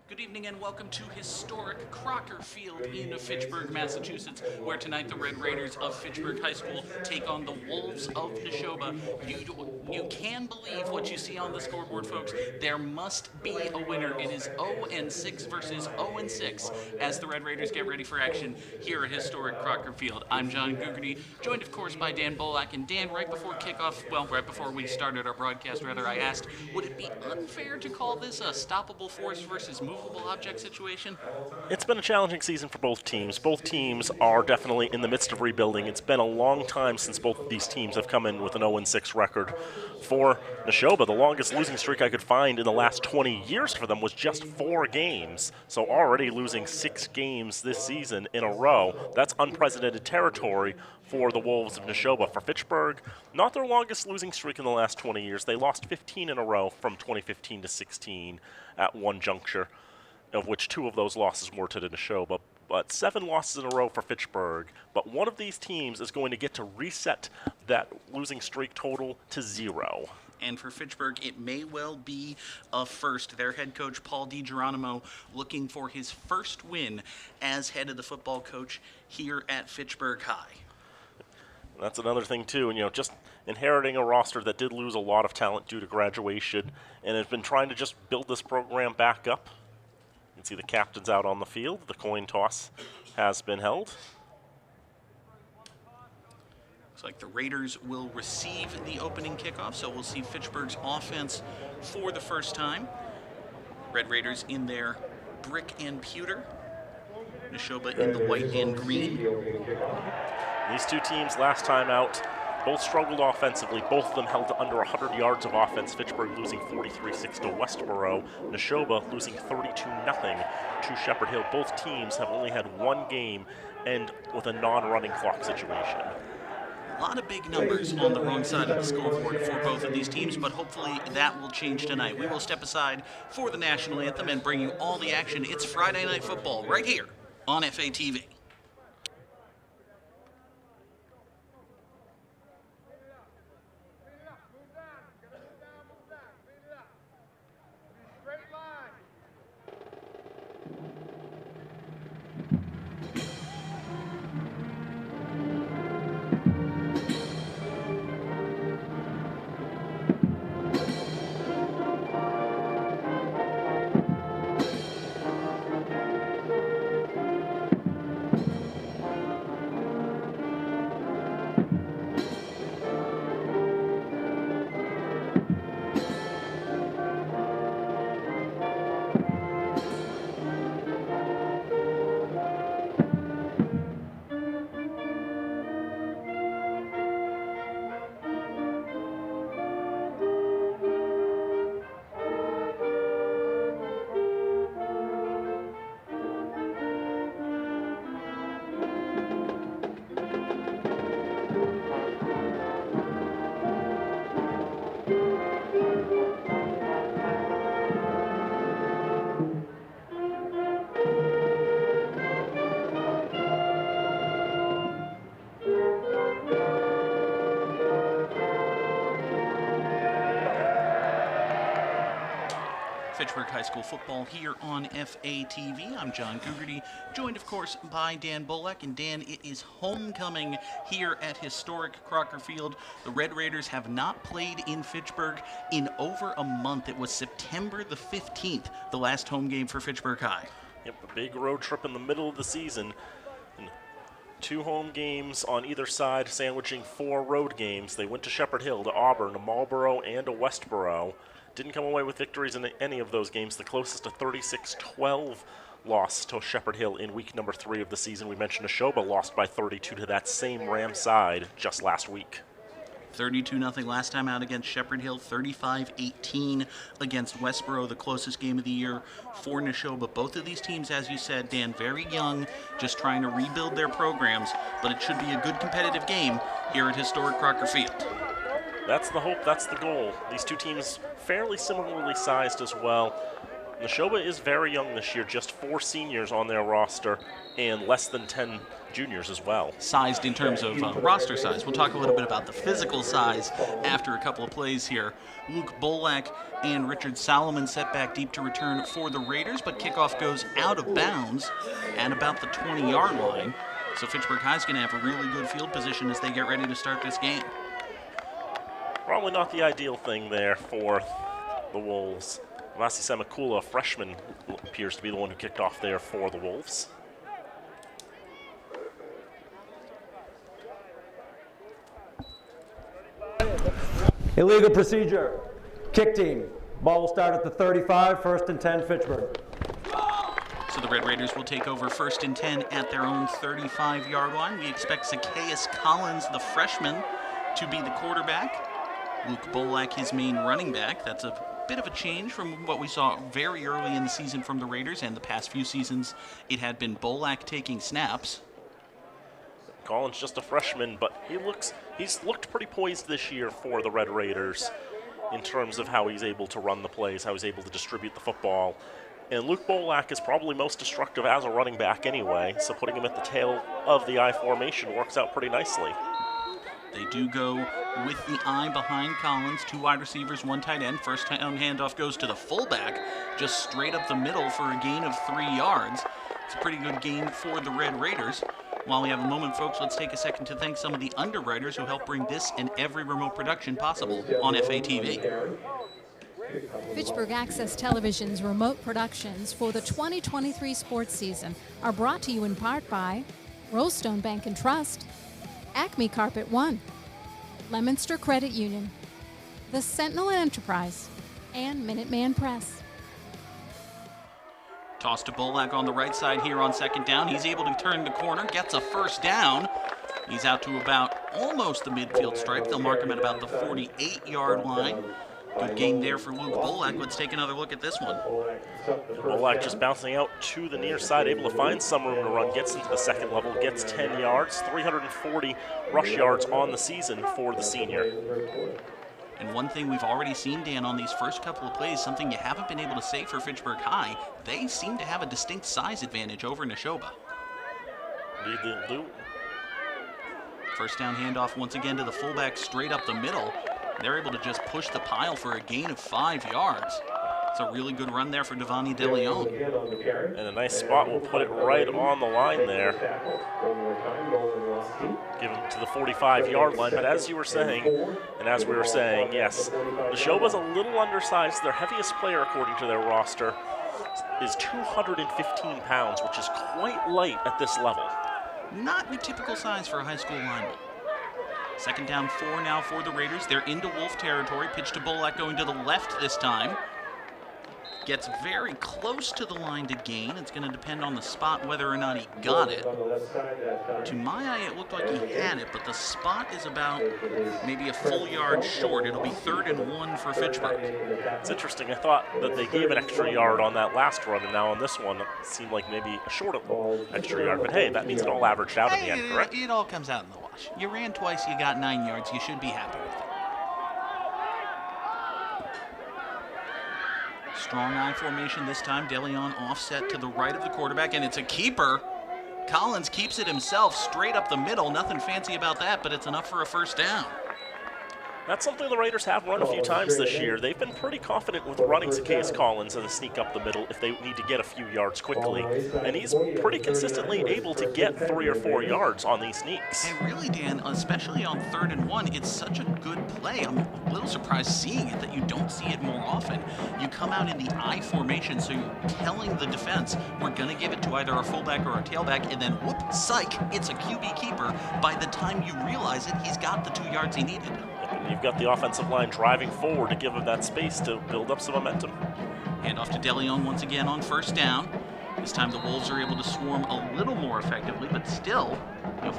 Good evening and welcome to historic Crocker Field in Fitchburg, Massachusetts, where tonight the Red Raiders of Fitchburg High School take on the Wolves of Nashoba. You can believe what you see on the scoreboard, folks. There must be a winner. It is 0-6 versus 0-6 as the Red Raiders get ready for action here at historic Crocker Field. I'm John Gugerty, joined of course by Dan Bolak. And Dan, right before kickoff, right before we started our broadcast, I asked, would it be unfair to call this a stoppable force versus movable object situation? It's been a challenging season for both teams. Both teams are definitely in the midst of rebuilding. It's been a long time since both of these teams have come in with an 0-6 record. For Nashoba, the longest losing streak I could find in the last 20 years for them was just 4 games. So already losing 6 games this season in a row. That's unprecedented territory for the Wolves of Nashoba. For Fitchburg, not their longest losing streak in the last 20 years. They lost 15 in a row from 2015 to 16 at one juncture, of which 2 of those losses were to the Nashoba, but 7 losses in a row for Fitchburg. But one of these teams is going to get to reset that losing streak total to 0. And for Fitchburg, it may well be a first. Their head coach, Paul DiGeronimo, looking for his first win as head of the football coach here at Fitchburg High. That's another thing, too, and just inheriting a roster that did lose a lot of talent due to graduation and has been trying to just build this program back up. You can see the captains out on the field. The coin toss has been held. Looks like the Raiders will receive the opening kickoff, so we'll see Fitchburg's offense for the first time. Red Raiders in their brick and pewter. Nashoba in the white and green. These two teams last time out both struggled offensively. Both of them held to under 100 yards of offense. Fitchburg losing 43-6 to Westboro. Nashoba losing 32-0 to Shepherd Hill. Both teams have only had one game end with a non-running clock situation. A lot of big numbers on the wrong side of the scoreboard for both of these teams, but hopefully that will change tonight. We will step aside for the national anthem and bring you all the action. It's Friday Night Football right here on FATV. Fitchburg High School football here on FATV. I'm John Gugerty, joined of course by Dan Bolak. And Dan, it is homecoming here at historic Crocker Field. The Red Raiders have not played in Fitchburg in over a month. It was September the 15th, the last home game for Fitchburg High. Yep, a big road trip in the middle of the season. And 2 home games on either side, sandwiching 4 road games. They went to Shepherd Hill, to Auburn, to Marlboro, and to Westboro. Didn't come away with victories in any of those games. The closest, a 36-12 loss to Shepherd Hill in week number 3 of the season. We mentioned Nashoba lost by 32 to that same Ram side just last week. 32-0 last time out against Shepherd Hill, 35-18 against Westboro, the closest game of the year for Nashoba. Both of these teams, as you said, Dan, very young, just trying to rebuild their programs, but it should be a good competitive game here at historic Crocker Field. That's the hope, that's the goal. These two teams fairly similarly sized as well. Nashoba is very young this year, just 4 seniors on their roster and less than 10 juniors as well. Sized in terms of roster size. We'll talk a little bit about the physical size after a couple of plays here. Luke Bolak and Richard Solomon set back deep to return for the Raiders, but kickoff goes out of bounds at about the 20-yard line. So Fitchburg High's going to have a really good field position as they get ready to start this game. Probably not the ideal thing there for the Wolves. Vasi Semakula, a freshman, appears to be the one who kicked off there for the Wolves. Illegal procedure. Kick team. Ball will start at the 35, 1st and 10, Fitchburg. So the Red Raiders will take over 1st and 10 at their own 35-yard line. We expect Zacchaeus Collins, the freshman, to be the quarterback. Luke Bolak, his main running back. That's a bit of a change from what we saw very early in the season from the Raiders, and the past few seasons it had been Bolak taking snaps. Collins just a freshman, but he's looked pretty poised this year for the Red Raiders in terms of how he's able to run the plays, how he's able to distribute the football. And Luke Bolak is probably most destructive as a running back anyway, so putting him at the tail of the I formation works out pretty nicely. They do go with the I behind Collins, 2 wide receivers, 1 tight end. First down handoff goes to the fullback, just straight up the middle for a gain of 3 yards. It's a pretty good gain for the Red Raiders. While we have a moment, folks, let's take a second to thank some of the underwriters who help bring this and every remote production possible on FATV. Fitchburg Access Television's remote productions for the 2023 sports season are brought to you in part by Rollstone Bank and Trust, Acme Carpet One, Leominster Credit Union, The Sentinel Enterprise, and Minuteman Press. Toss to Bolak on the right side here on 2nd down. He's able to turn the corner, gets a 1st down. He's out to about almost the midfield stripe. They'll mark him at about the 48-yard line. Good gain there for Luke Bolak. Let's take another look at this one. Bolak just bouncing out to the near side, able to find some room to run, gets into the 2nd level, gets 10 yards, 340 rush yards on the season for the senior. And one thing we've already seen, Dan, on these first couple of plays, something you haven't been able to say for Fitchburg High, they seem to have a distinct size advantage over Nashoba. Indeed they do. First down handoff once again to the fullback straight up the middle. They're able to just push the pile for a gain of 5 yards. It's a really good run there for Devani DeLeon. And a nice spot. We'll put it right on the line there. Give him to the 45-yard line. But as you were saying, and as we were saying, yes, Nashoba's a little undersized. Their heaviest player, according to their roster, is 215 pounds, which is quite light at this level. Not the typical size for a high school lineman. 2nd down 4 now for the Raiders. They're into Wolf territory. Pitch to Bolak going to the left this time. Gets very close to the line to gain. It's going to depend on the spot whether or not he got it. To my eye, it looked like he had it, but the spot is about maybe a full yard short. It'll be 3rd and 1 for Fitchburg. It's interesting. I thought that they gave an extra yard on that last run, and now on this one, it seemed like maybe a short extra yard. But hey, that means it all averaged out in the end, correct? It all comes out in the wash. You ran twice, you got 9 yards. You should be happy with it. Strong I formation this time. DeLeon offset to the right of the quarterback, and it's a keeper. Collins keeps it himself straight up the middle. Nothing fancy about that, but it's enough for a 1st down. That's something the Raiders have run a few times this year. They've been pretty confident with running Zacchaeus Collins as a sneak up the middle if they need to get a few yards quickly. And he's pretty consistently able to get 3 or 4 yards on these sneaks. And really, Dan, especially on 3rd and 1, it's such a good play. I'm a little surprised seeing it that you don't see it more often. You come out in the I formation, so you're telling the defense, we're going to give it to either a fullback or a tailback, and then whoop, psych, it's a QB keeper. By the time you realize it, he's got the 2 yards he needed. And you've got the offensive line driving forward to give him that space to build up some momentum. Hand off to DeLeon once again on 1st down. This time the Wolves are able to swarm a little more effectively, but still,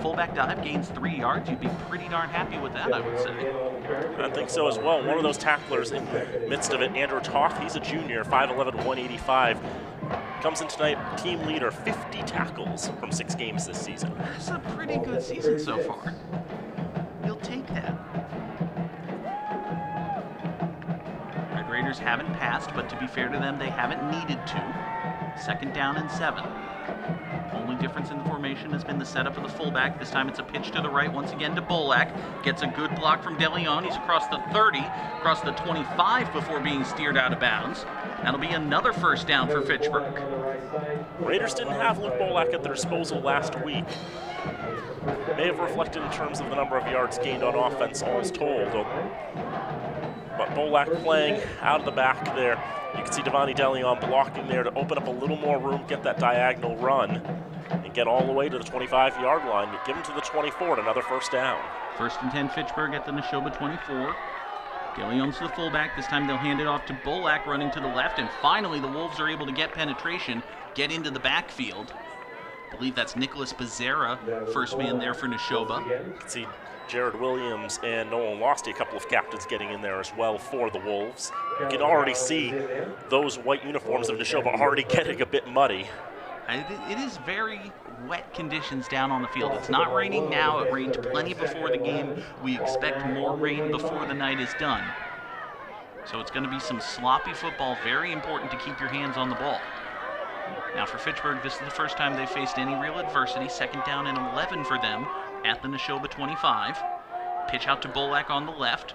fullback dive gains 3 yards. You'd be pretty darn happy with that, I would say. I think so as well. One of those tacklers in the midst of it, Andrew Toth, he's a junior, 5'11", 185. Comes in tonight, team leader, 50 tackles from 6 games this season. That's a pretty good season so far. You'll take that. Raiders haven't passed, but to be fair to them, they haven't needed to. 2nd down and 7. Only difference in the formation has been the setup of the fullback. This time it's a pitch to the right once again to Bolak. Gets a good block from DeLeon. He's across the 30, across the 25 before being steered out of bounds. That'll be another 1st down for Fitchburg. Raiders didn't have Luke Bolak at their disposal last week. May have reflected in terms of the number of yards gained on offense, all's told. But Bolak playing out of the back there. You can see Devani DeLeon blocking there to open up a little more room, get that diagonal run, and get all the way to the 25-yard line. But give him to the 24 and another 1st down. 1st and 10 Fitchburg at the Nashoba 24. DeLeon's the fullback. This time they'll hand it off to Bolak running to the left. And finally the Wolves are able to get penetration, get into the backfield. I believe that's Nicholas Becerra, first man there for Nashoba. You can see Jared Williams and Nolan Losty, a couple of captains getting in there as well for the Wolves. You can already see those white uniforms of Nashoba already getting a bit muddy. It is very wet conditions down on the field. It's not raining now. It rained plenty before the game. We expect more rain before the night is done. So it's going to be some sloppy football. Very important to keep your hands on the ball. Now for Fitchburg, this is the 1st time they've faced any real adversity. 2nd down and 11 for them at the Nashoba 25. Pitch out to Bolak on the left.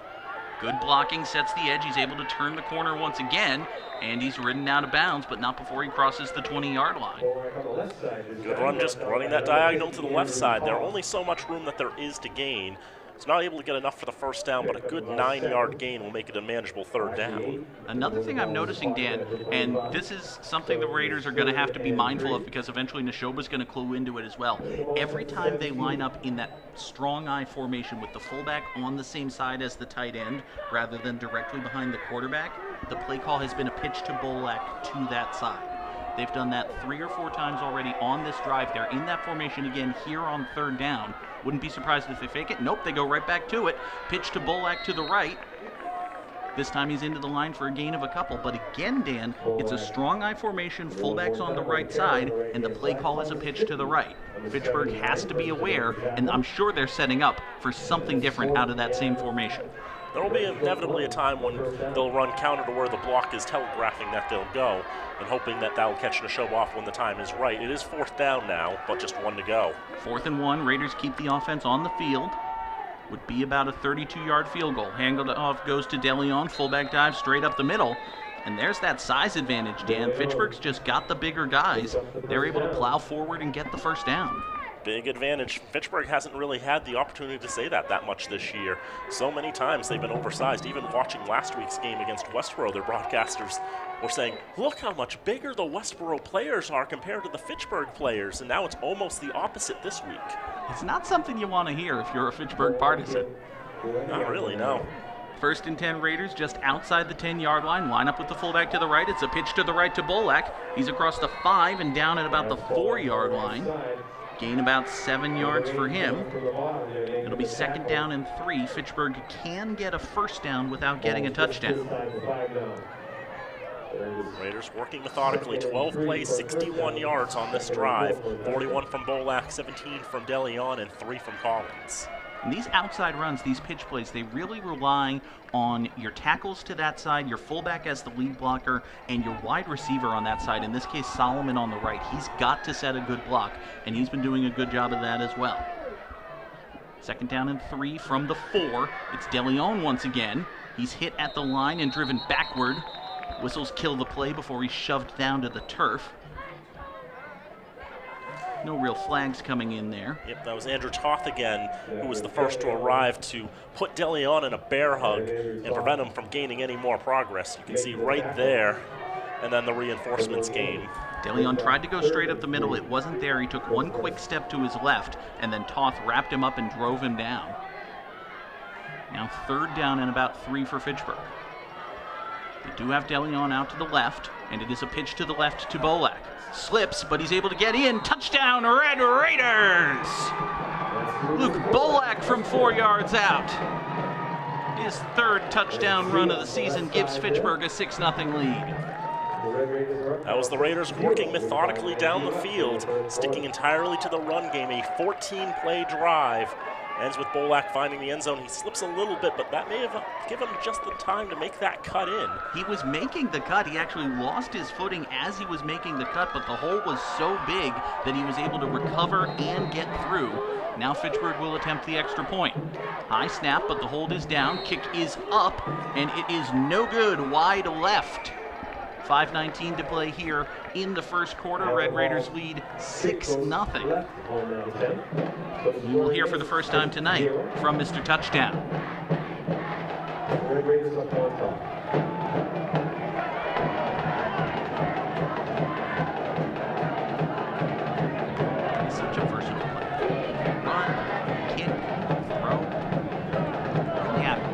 Good blocking, sets the edge. He's able to turn the corner once again, and he's ridden out of bounds, but not before he crosses the 20-yard line. Good run, just running that diagonal to the left side. There's only so much room that there is to gain. It's not able to get enough for the 1st down, but a good 9-yard gain will make it a manageable 3rd down. Another thing I'm noticing, Dan, and this is something the Raiders are going to have to be mindful of because eventually Nashoba's going to clue into it as well. Every time they line up in that strong eye formation with the fullback on the same side as the tight end rather than directly behind the quarterback, the play call has been a pitch to Bolak to that side. They've done that 3 or 4 times already on this drive. They're in that formation again here on 3rd down. Wouldn't be surprised if they fake it. Nope, they go right back to it. Pitch to Bolak to the right. This time he's into the line for a gain of a couple. But again, Dan, it's a strong eye formation. Fullback's on the right side, and the play call is a pitch to the right. Fitchburg has to be aware, and I'm sure they're setting up for something different out of that same formation. There will be inevitably a time when they'll run counter to where the block is telegraphing that they'll go, and hoping that will catch Nashoba off when the time is right. It is 4th down now, but just 1 to go. 4th and 1, Raiders keep the offense on the field. Would be about a 32-yard field goal. Handled off goes to DeLeon, fullback dive straight up the middle. And there's that size advantage, Dan. Fitchburg's just got the bigger guys. They're able to plow forward and get the 1st down. Big advantage. Fitchburg hasn't really had the opportunity to say that much this year. So many times they've been oversized. Even watching last week's game against Westboro, their broadcasters were saying, look how much bigger the Westboro players are compared to the Fitchburg players. And now it's almost the opposite this week. It's not something you want to hear if you're a Fitchburg partisan. Not really, no. 1st and 10 Raiders just outside the 10-yard line. Line up with the fullback to the right. It's a pitch to the right to Bolak. He's across the 5 and down at about the 4-yard line. Gain about 7 yards for him. It'll be 2nd down and 3. Fitchburg can get a 1st down without getting a touchdown. Raiders working methodically. 12 plays, 61 yards on this drive. 41 from Bolak, 17 from DeLeon, and 3 from Collins. And these outside runs, these pitch plays, they really rely on your tackles to that side, your fullback as the lead blocker, and your wide receiver on that side. In this case, Solomon on the right. He's got to set a good block, and he's been doing a good job of that as well. 2nd down and 3 from the 4. It's DeLeon once again. He's hit at the line and driven backward. Whistles kill the play before he's shoved down to the turf. No real flags coming in there. Yep, that was Andrew Toth again, who was the first to arrive to put DeLeon in a bear hug and prevent him from gaining any more progress. You can see right there, and then the reinforcements came. DeLeon tried to go straight up the middle. It wasn't there. He took one quick step to his left, and then Toth wrapped him up and drove him down. Now 3rd down and about 3 for Fitchburg. They do have DeLeon out to the left, and it is a pitch to the left to Bolak. Slips, but he's able to get in. Touchdown, Red Raiders! Luke Bolak from 4 yards out. His 3rd touchdown run of the season gives Fitchburg a 6-0 lead. That was the Raiders working methodically down the field, sticking entirely to the run game. A 14-play drive Ends with Bolak finding the end zone. He slips a little bit, but that may have given him just the time to make that cut in. He was making the cut. He actually lost his footing as he was making the cut, but the hole was so big that he was able to recover and get through. Now Fitchburg will attempt the extra point. High snap, but the hold is down. Kick is up, and it is no good. Wide left. 5:19 to play here in the first quarter. Red Raiders lead 6-0. We will hear for the first time tonight from Mr. Touchdown. He's such a versatile player. Run, kick, throw. Really happy.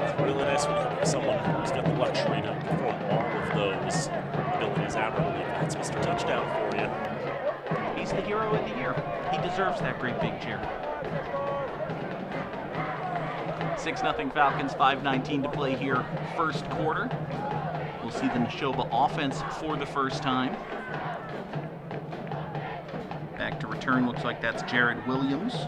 It's really nice when you have someone who's got the luxury to perform all of those abilities admirably. That's Mr. Touchdown for you. He's the hero of the year. He deserves that great big cheer. 6-0 Falcons, 5:19 to play here, first quarter. We'll see the Nashoba offense for the first time. Back to return, looks like that's Jared Williams.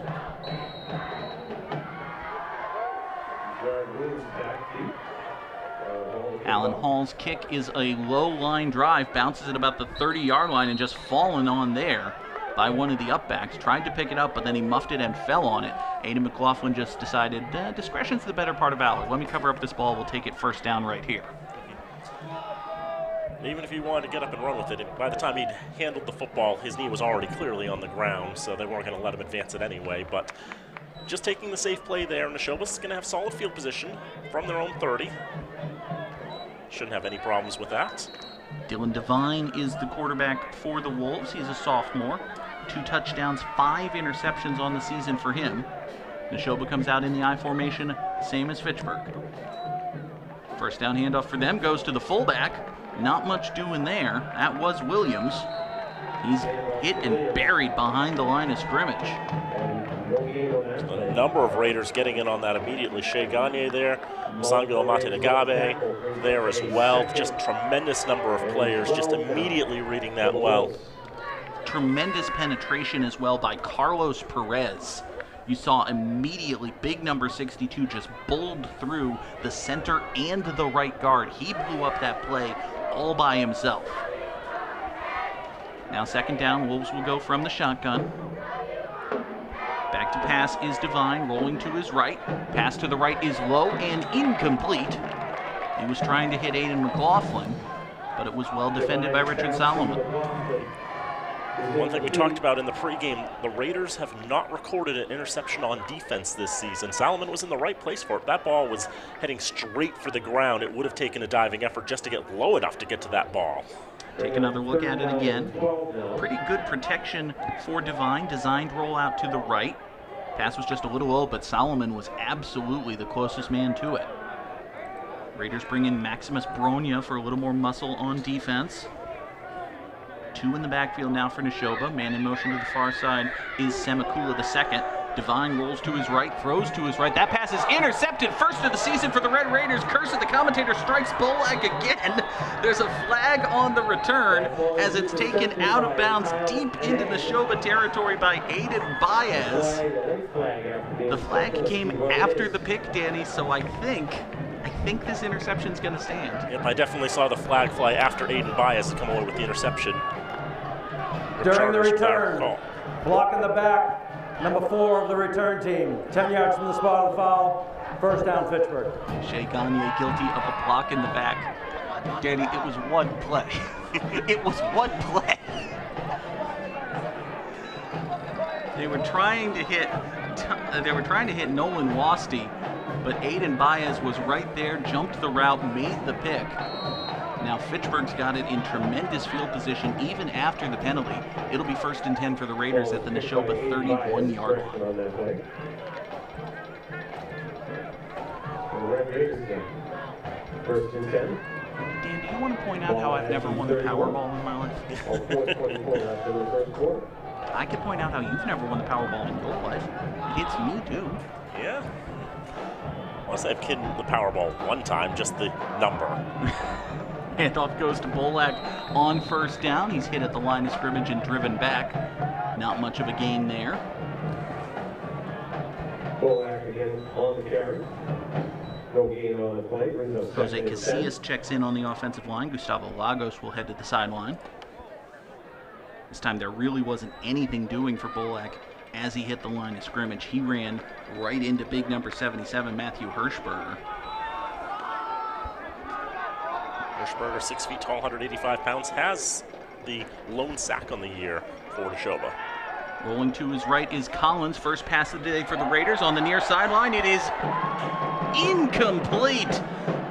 Alan Hall's kick is a low line drive, bounces at about the 30-yard line and just fallen on there by one of the upbacks. Tried to pick it up, but then he muffed it and fell on it. Aiden McLaughlin just decided, discretion's the better part of valor. Let me cover up this ball. We'll take it first down right here. Even if he wanted to get up and run with it, by the time he'd handled the football, his knee was already clearly on the ground, so they weren't going to let him advance it anyway. But just taking the safe play there, Nashoba's going to have solid field position from their own 30. Shouldn't have any problems with that. Dylan Devine is the quarterback for the Wolves. He's a sophomore. 2 touchdowns, 5 interceptions on the season for him. Nashoba comes out in the I formation, same as Fitchburg. First down handoff for them goes to the fullback. Not much doing there. That was Williams. He's hit and buried behind the line of scrimmage. A number of Raiders getting in on that immediately. Shea Gagne there, Musango Amate Nagabe there as well. Just tremendous number of players just immediately reading that well. Tremendous penetration as well by Carlos Perez. You saw immediately big number 62 just bowled through the center and the right guard. He blew up that play all by himself. Now second down, Wolves will go from the shotgun. Back to pass is Devine, rolling to his right. Pass to the right is low and incomplete. He was trying to hit Aiden McLaughlin, but it was well defended by Richard Solomon. One thing we talked about in the pregame, the Raiders have not recorded an interception on defense this season. Solomon was in the right place for it. That ball was heading straight for the ground. It would have taken a diving effort just to get low enough to get to that ball. Take another look at it again. Pretty good protection for Devine. Designed rollout to the right. Pass was just a little low, but Solomon was absolutely the closest man to it. Raiders bring in Maximus Bronya for a little more muscle on defense. 2 in the backfield now for Nashoba. Man in motion to the far side is Semakula II. Devine rolls to his right, throws to his right. That pass is intercepted. First of the season for the Red Raiders. Curse of the commentator strikes Bolak again. There's a flag on the return as it's taken out of bounds deep into Nashoba territory by Aiden Baez. The flag came after the pick, Danny, so I think this interception's going to stand. Yep, I definitely saw the flag fly after Aiden Baez to come away with the interception. During the return, block in the back, number 4 of the return team, 10 yards from the spot of the foul, first down Fitchburg. Shea Gagne guilty of a block in the back. Danny, it was one play. It was one play. They were trying to hit Nolan Wasty, but Aiden Baez was right there, jumped the route, made the pick. Now Fitchburg's got it in tremendous field position even after the penalty. It'll be 1st and 10 for the Raiders at the Nashoba 31-yard line. First and 10. Dan, do you want to point out how I've never won the Powerball in my life? I could point out how you've never won the Powerball in your life. It hits me too. Yeah. Unless I've hit the Powerball one time, just the number. Handoff goes to Bolak on first down. He's hit at the line of scrimmage and driven back. Not much of a gain there. Bolak again on the carry. No gain on the play. Brings up Jose second and Casillas checks in on the offensive line. Gustavo Lagos will head to the sideline. This time there really wasn't anything doing for Bolak as he hit the line of scrimmage. He ran right into big number 77, Matthew Hirschberger. Hirschberger, 6 feet tall, 185 pounds, has the lone sack on the year for Nashoba. Rolling to his right is Collins. First pass of the day for the Raiders on the near sideline. It is incomplete.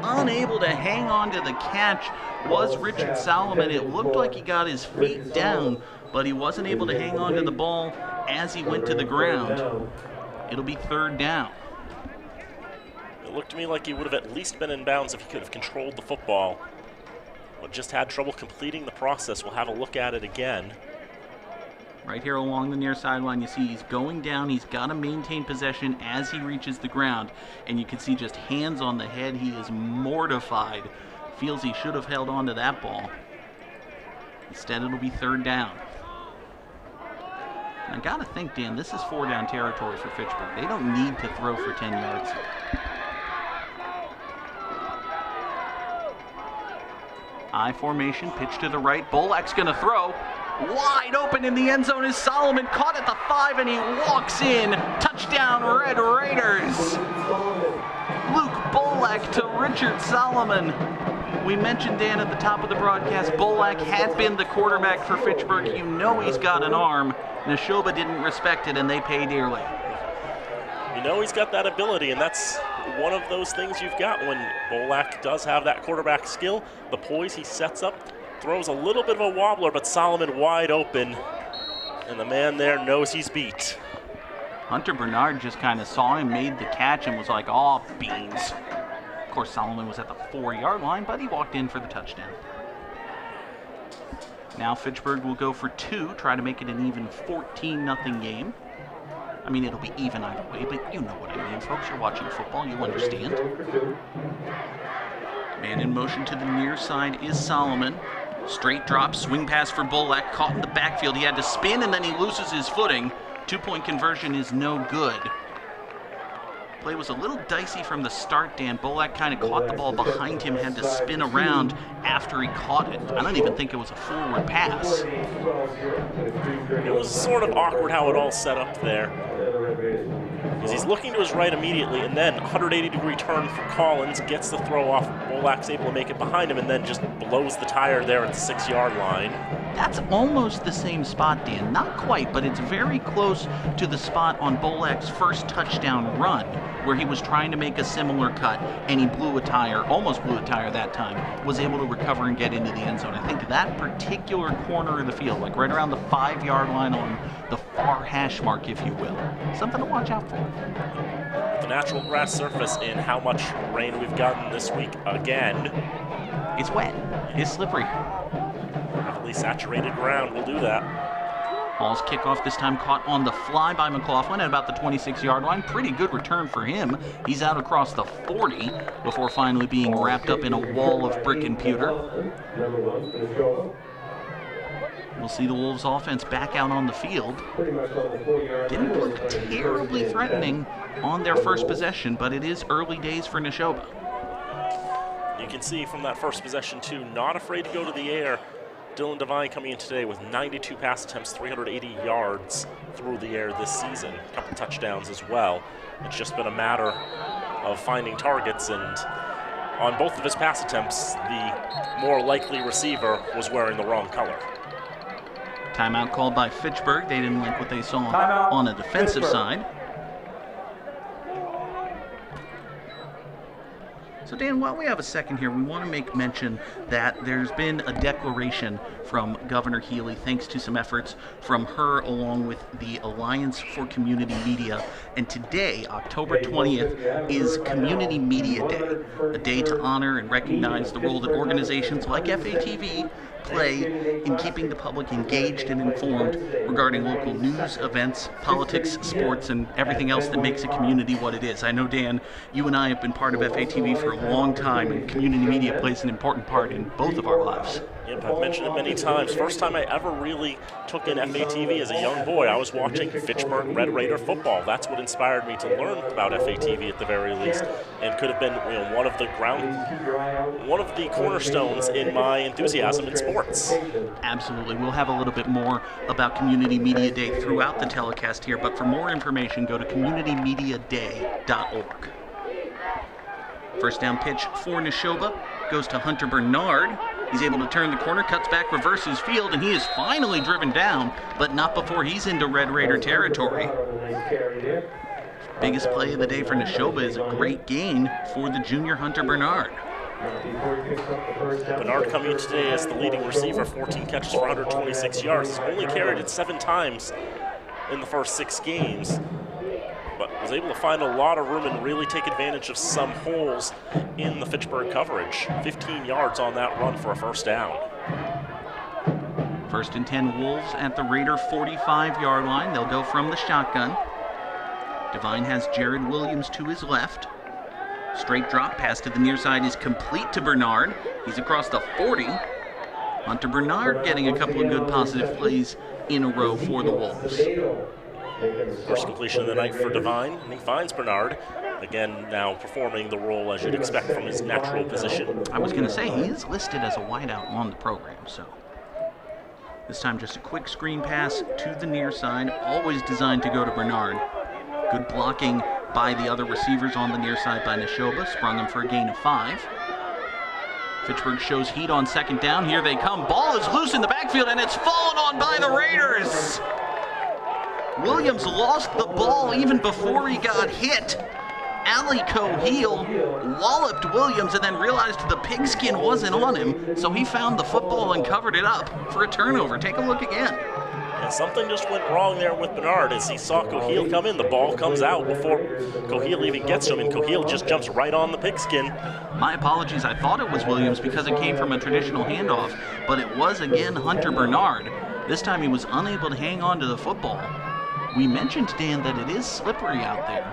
Unable to hang on to the catch was Richard Solomon. It looked like he got his feet down, but he wasn't able to hang on to the ball as he went to the ground. It'll be third down. It looked to me like he would have at least been in bounds if he could have controlled the football, but just had trouble completing the process. We'll have a look at it again. Right here along the near sideline, you see he's going down. He's got to maintain possession as he reaches the ground. And you can see just hands on the head. He is mortified. Feels he should have held on to that ball. Instead, it'll be third down. And I got to think, Dan, this is 4-down territory for Fitchburg. They don't need to throw for 10 yards here. I formation, pitch to the right. Bolak's going to throw. Wide open in the end zone is Solomon, caught at the 5, and he walks in. Touchdown, Red Raiders. Luke Bolak to Richard Solomon. We mentioned, Dan, at the top of the broadcast, Bolak had been the quarterback for Fitchburg. You know he's got an arm. Nashoba didn't respect it, and they pay dearly. You know he's got that ability, and that's one of those things you've got when Bolak does have that quarterback skill. The poise he sets up, throws a little bit of a wobbler, but Solomon wide open, and the man there knows he's beat. Hunter Bernard just kind of saw him, made the catch, and was like, "Oh, beans." Of course, Solomon was at the 4-yard line, but he walked in for the touchdown. Now Fitchburg will go for 2, try to make it an even 14-0 game. I mean, it'll be even either way, but you know what I mean, folks. You're watching football, you understand. Man in motion to the near side is Solomon. Straight drop, swing pass for Bolak, caught in the backfield. He had to spin, and then he loses his footing. 2-point conversion is no good. Play was a little dicey from the start, Dan. Bolak kind of caught the ball behind him, had to spin around after he caught it. I don't even think it was a forward pass. It was sort of awkward how it all set up there, because he's looking to his right immediately, and then 180-degree turn for Collins, gets the throw off. Bolak's able to make it behind him, and then just blows the tire there at the 6-yard line. That's almost the same spot, Dan. Not quite, but it's very close to the spot on Bolak's first touchdown run, where he was trying to make a similar cut, and he blew a tire, almost blew a tire that time, was able to recover and get into the end zone. I think that particular corner of the field, like right around the 5-yard line on the far hash mark, if you will, something to watch out for. The natural grass surface and how much rain we've gotten this week again. It's wet. It's slippery. Heavily saturated ground will do that. Ball's kickoff this time caught on the fly by McLaughlin at about the 26-yard line. Pretty good return for him. He's out across the 40 before finally being wrapped up in a wall of brick and pewter. We'll see the Wolves offense back out on the field. Didn't look terribly threatening on their first possession, but it is early days for Nashoba. You can see from that first possession, too, not afraid to go to the air. Dylan Devine coming in today with 92 pass attempts, 380 yards through the air this season. A couple touchdowns as well. It's just been a matter of finding targets, and on both of his pass attempts, the more likely receiver was wearing the wrong color. Timeout called by Fitchburg. They didn't like what they saw on the defensive side. So Dan, while we have a second here, we want to make mention that there's been a declaration from Governor Healy, thanks to some efforts from her along with the Alliance for Community Media. And today, October 20th, is Community Media Day, a day to honor and recognize the role that organizations like FATV play in keeping the public engaged and informed regarding local news, events, politics, sports, and everything else that makes a community what it is. I know, Dan, you and I have been part of FATV for a long time, and community media plays an important part in both of our lives. Yep, I've mentioned it many times. First time I ever really took in FATV as a young boy, I was watching Fitchburg Red Raider football. That's what inspired me to learn about FATV at the very least, and could have been one of the cornerstones in my enthusiasm in sports. Absolutely. We'll have a little bit more about Community Media Day throughout the telecast here, but for more information, go to communitymediaday.org. First down pitch for Nashoba goes to Hunter Bernard. He's able to turn the corner, cuts back, reverses field, and he is finally driven down, but not before he's into Red Raider territory. Biggest play of the day for Nashoba is a great gain for the junior Hunter Bernard. Bernard coming in today as the leading receiver, 14 catches for 126 yards. He's only carried it 7 times in the first 6 games, but was able to find a lot of room and really take advantage of some holes in the Fitchburg coverage. 15 yards on that run for a first down. First and 10 Wolves at the Raider 45-yard line. They'll go from the shotgun. Devine has Jared Williams to his left. Straight drop pass to the near side is complete to Bernard. He's across the 40. Hunter Bernard getting a couple of good positive plays in a row for the Wolves. First completion of the night for Devine, and he finds Bernard. Again, now performing the role as you'd expect from his natural position. I was going to say, he is listed as a wideout on the program, so. This time just a quick screen pass to the near side, always designed to go to Bernard. Good blocking by the other receivers on the near side by Nashoba, sprung him for a gain of 5. Fitchburg shows heat on second down. Here they come. Ball is loose in the backfield, and it's fallen on by the Raiders. Williams lost the ball even before he got hit. Ali Coheel walloped Williams and then realized the pigskin wasn't on him, so he found the football and covered it up for a turnover. Take a look again. And something just went wrong there with Bernard as he saw Coheel come in. The ball comes out before Coheel even gets to him, and Coheel just jumps right on the pigskin. My apologies, I thought it was Williams because it came from a traditional handoff, but it was again Hunter Bernard. This time he was unable to hang on to the football. We mentioned, Dan, that it is slippery out there.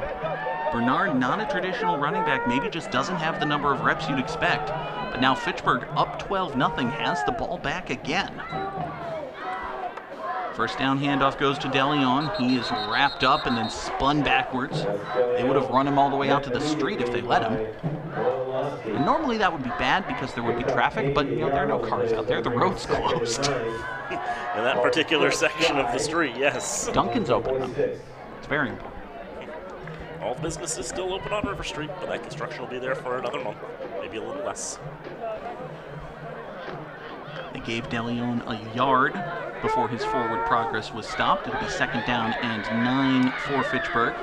Bernard, not a traditional running back, maybe just doesn't have the number of reps you'd expect. But now Fitchburg up 12-0 has the ball back again. First down handoff goes to DeLeon. He is wrapped up and then spun backwards. They would have run him all the way out to the street if they let him. And normally that would be bad because there would be traffic, but there are no cars out there. The road's closed. In that particular section of the street, yes. Duncan's open, though. It's very important. All businesses still open on River Street, but that construction will be there for another month, maybe a little less. They gave DeLeon a yard before his forward progress was stopped. It'll be second down and 9 for Fitchburg.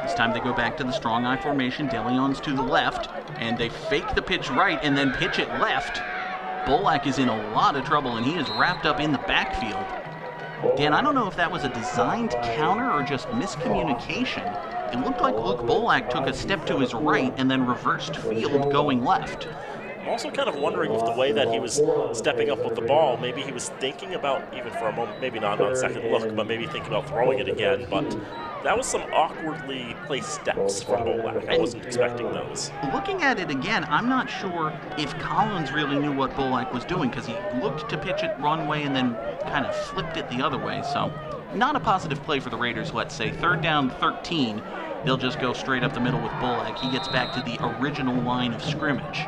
This time they go back to the strong I formation. DeLeon's to the left, and they fake the pitch right and then pitch it left. Bolak is in a lot of trouble, and he is wrapped up in the backfield. Dan, I don't know if that was a designed counter or just miscommunication. It looked like Luke Bolak took a step to his right and then reversed field going left. I'm also kind of wondering if the way that he was stepping up with the ball, maybe he was thinking about, even for a moment, maybe not on second look, but maybe thinking about throwing it again. But that was some awkwardly placed steps from Bolak. I wasn't expecting those. Looking at it again, I'm not sure if Collins really knew what Bolak was doing because he looked to pitch it one way and then kind of flipped it the other way. So not a positive play for the Raiders, let's say. Third down, 13. They'll just go straight up the middle with Bolak. He gets back to the original line of scrimmage.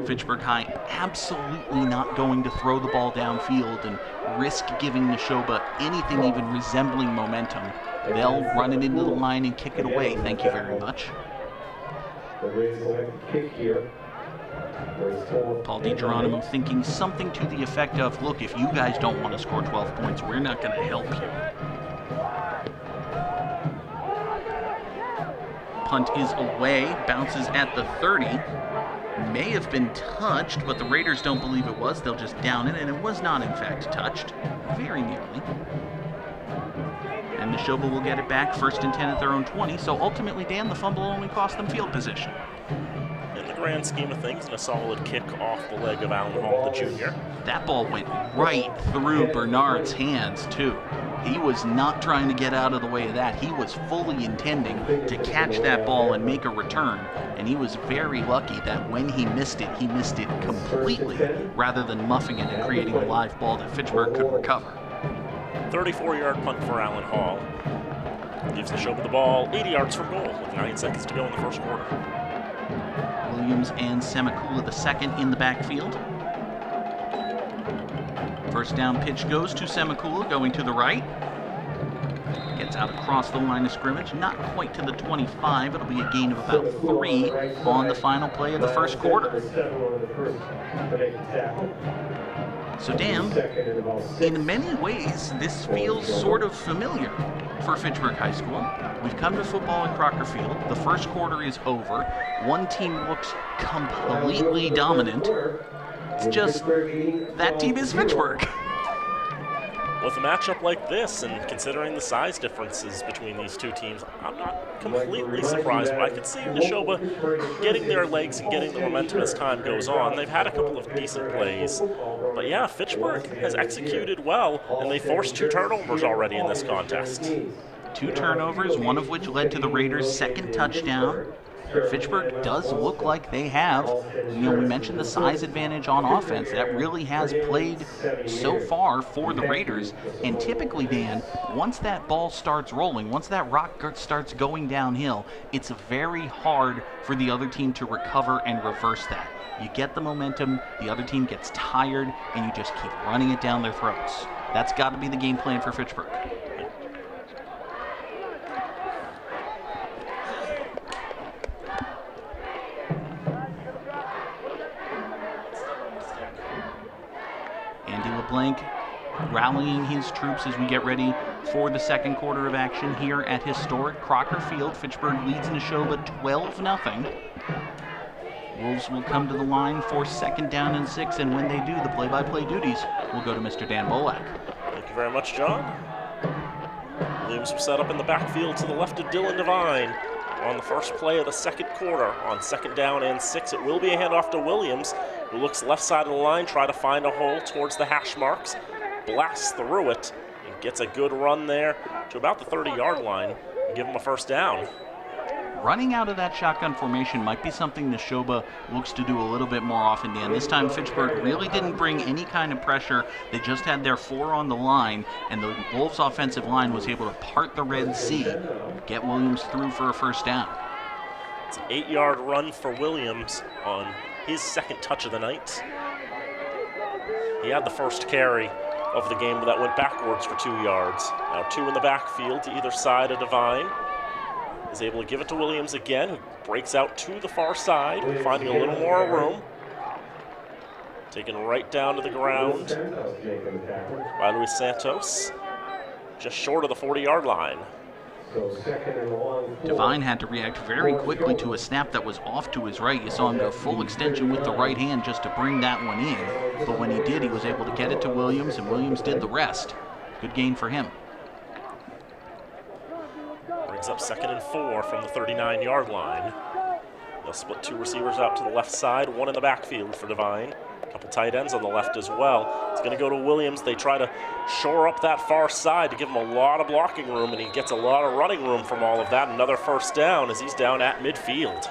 Fitchburg High absolutely not going to throw the ball downfield and risk giving Nashoba anything even resembling momentum. They'll run it into the line and kick it away. Thank you very much. Paul DiGeronimo thinking something to the effect of, look, if you guys don't want to score 12 points, we're not going to help you. Punt is away, bounces at the 30. May have been touched, but the Raiders don't believe it was. They'll just down it, and it was not, in fact, touched. Very nearly. And Nashoba will get it back, first and 10 at their own 20. So ultimately, Dan, the fumble only cost them field position. In the grand scheme of things, and a solid kick off the leg of Allen Hall, the junior. That ball went right through Bernard's hands, too. He was not trying to get out of the way of that. He was fully intending to catch that ball and make a return. And he was very lucky that when he missed it completely rather than muffing it and creating a live ball that Fitchburg could recover. 34-yard punt for Allen Hall. Gives Nashoba the ball 80 yards from goal with 9 seconds to go in the first quarter. Williams and Semikula the second in the backfield. First down pitch goes to Semikula, going to the right. Gets out across the line of scrimmage, not quite to the 25. It'll be a gain of about 3 on the final play of the first quarter. So Dan, in many ways, this feels sort of familiar for Fitchburg High School. We've come to football at Crocker Field. The first quarter is over. One team looks completely dominant. It's just that team is Fitchburg. With a matchup like this, and considering the size differences between these two teams, I'm not completely surprised, but I could see Nashoba getting their legs and getting the momentum as time goes on. They've had a couple of decent plays, but yeah, Fitchburg has executed well, and they forced 2 turnovers already in this contest. 2 turnovers, one of which led to the Raiders' second touchdown. Fitchburg does look like they have, we mentioned the size advantage on offense. That really has played so far for the Raiders. And typically, Dan, once that ball starts rolling, once that rock starts going downhill, it's very hard for the other team to recover and reverse that. You get the momentum, the other team gets tired, and you just keep running it down their throats. That's got to be the game plan for Fitchburg. Blank rallying his troops as we get ready for the second quarter of action here at historic Crocker Field. Fitchburg leads Nashoba 12-0. Wolves will come to the line for 2nd down and 6, and when they do, the play-by-play duties will go to Mr. Dan Bolak. Thank you very much, John. Williams will set up in the backfield to the left of Dylan Devine on the first play of the second quarter. On 2nd down and 6, it will be a handoff to Williams, who looks left side of the line, try to find a hole towards the hash marks, blasts through it, and gets a good run there to about the 30-yard line and give him a first down. Running out of that shotgun formation might be something Nashoba looks to do a little bit more often, Dan. This time Fitchburg really didn't bring any kind of pressure. They just had their 4 on the line, and the Wolves' offensive line was able to part the Red Sea, get Williams through for a first down. It's an 8-yard run for Williams on his 2nd touch of the night. He had the first carry of the game that went backwards for 2 yards. Now 2 in the backfield to either side of Devine. Is able to give it to Williams again, who breaks out to the far side, finding a little more room. Taken right down to the ground by Luis Santos, just short of the 40-yard line. Devine had to react very quickly to a snap that was off to his right. You saw him go full extension with the right hand just to bring that one in. But when he did, he was able to get it to Williams, and Williams did the rest. Good gain for him. Brings up 2nd and 4 from the 39-yard line. They'll split 2 receivers out to the left side, 1 in the backfield for Devine. A couple tight ends on the left as well. It's going to go to Williams. They try to shore up that far side to give him a lot of blocking room, and he gets a lot of running room from all of that. Another first down as he's down at midfield.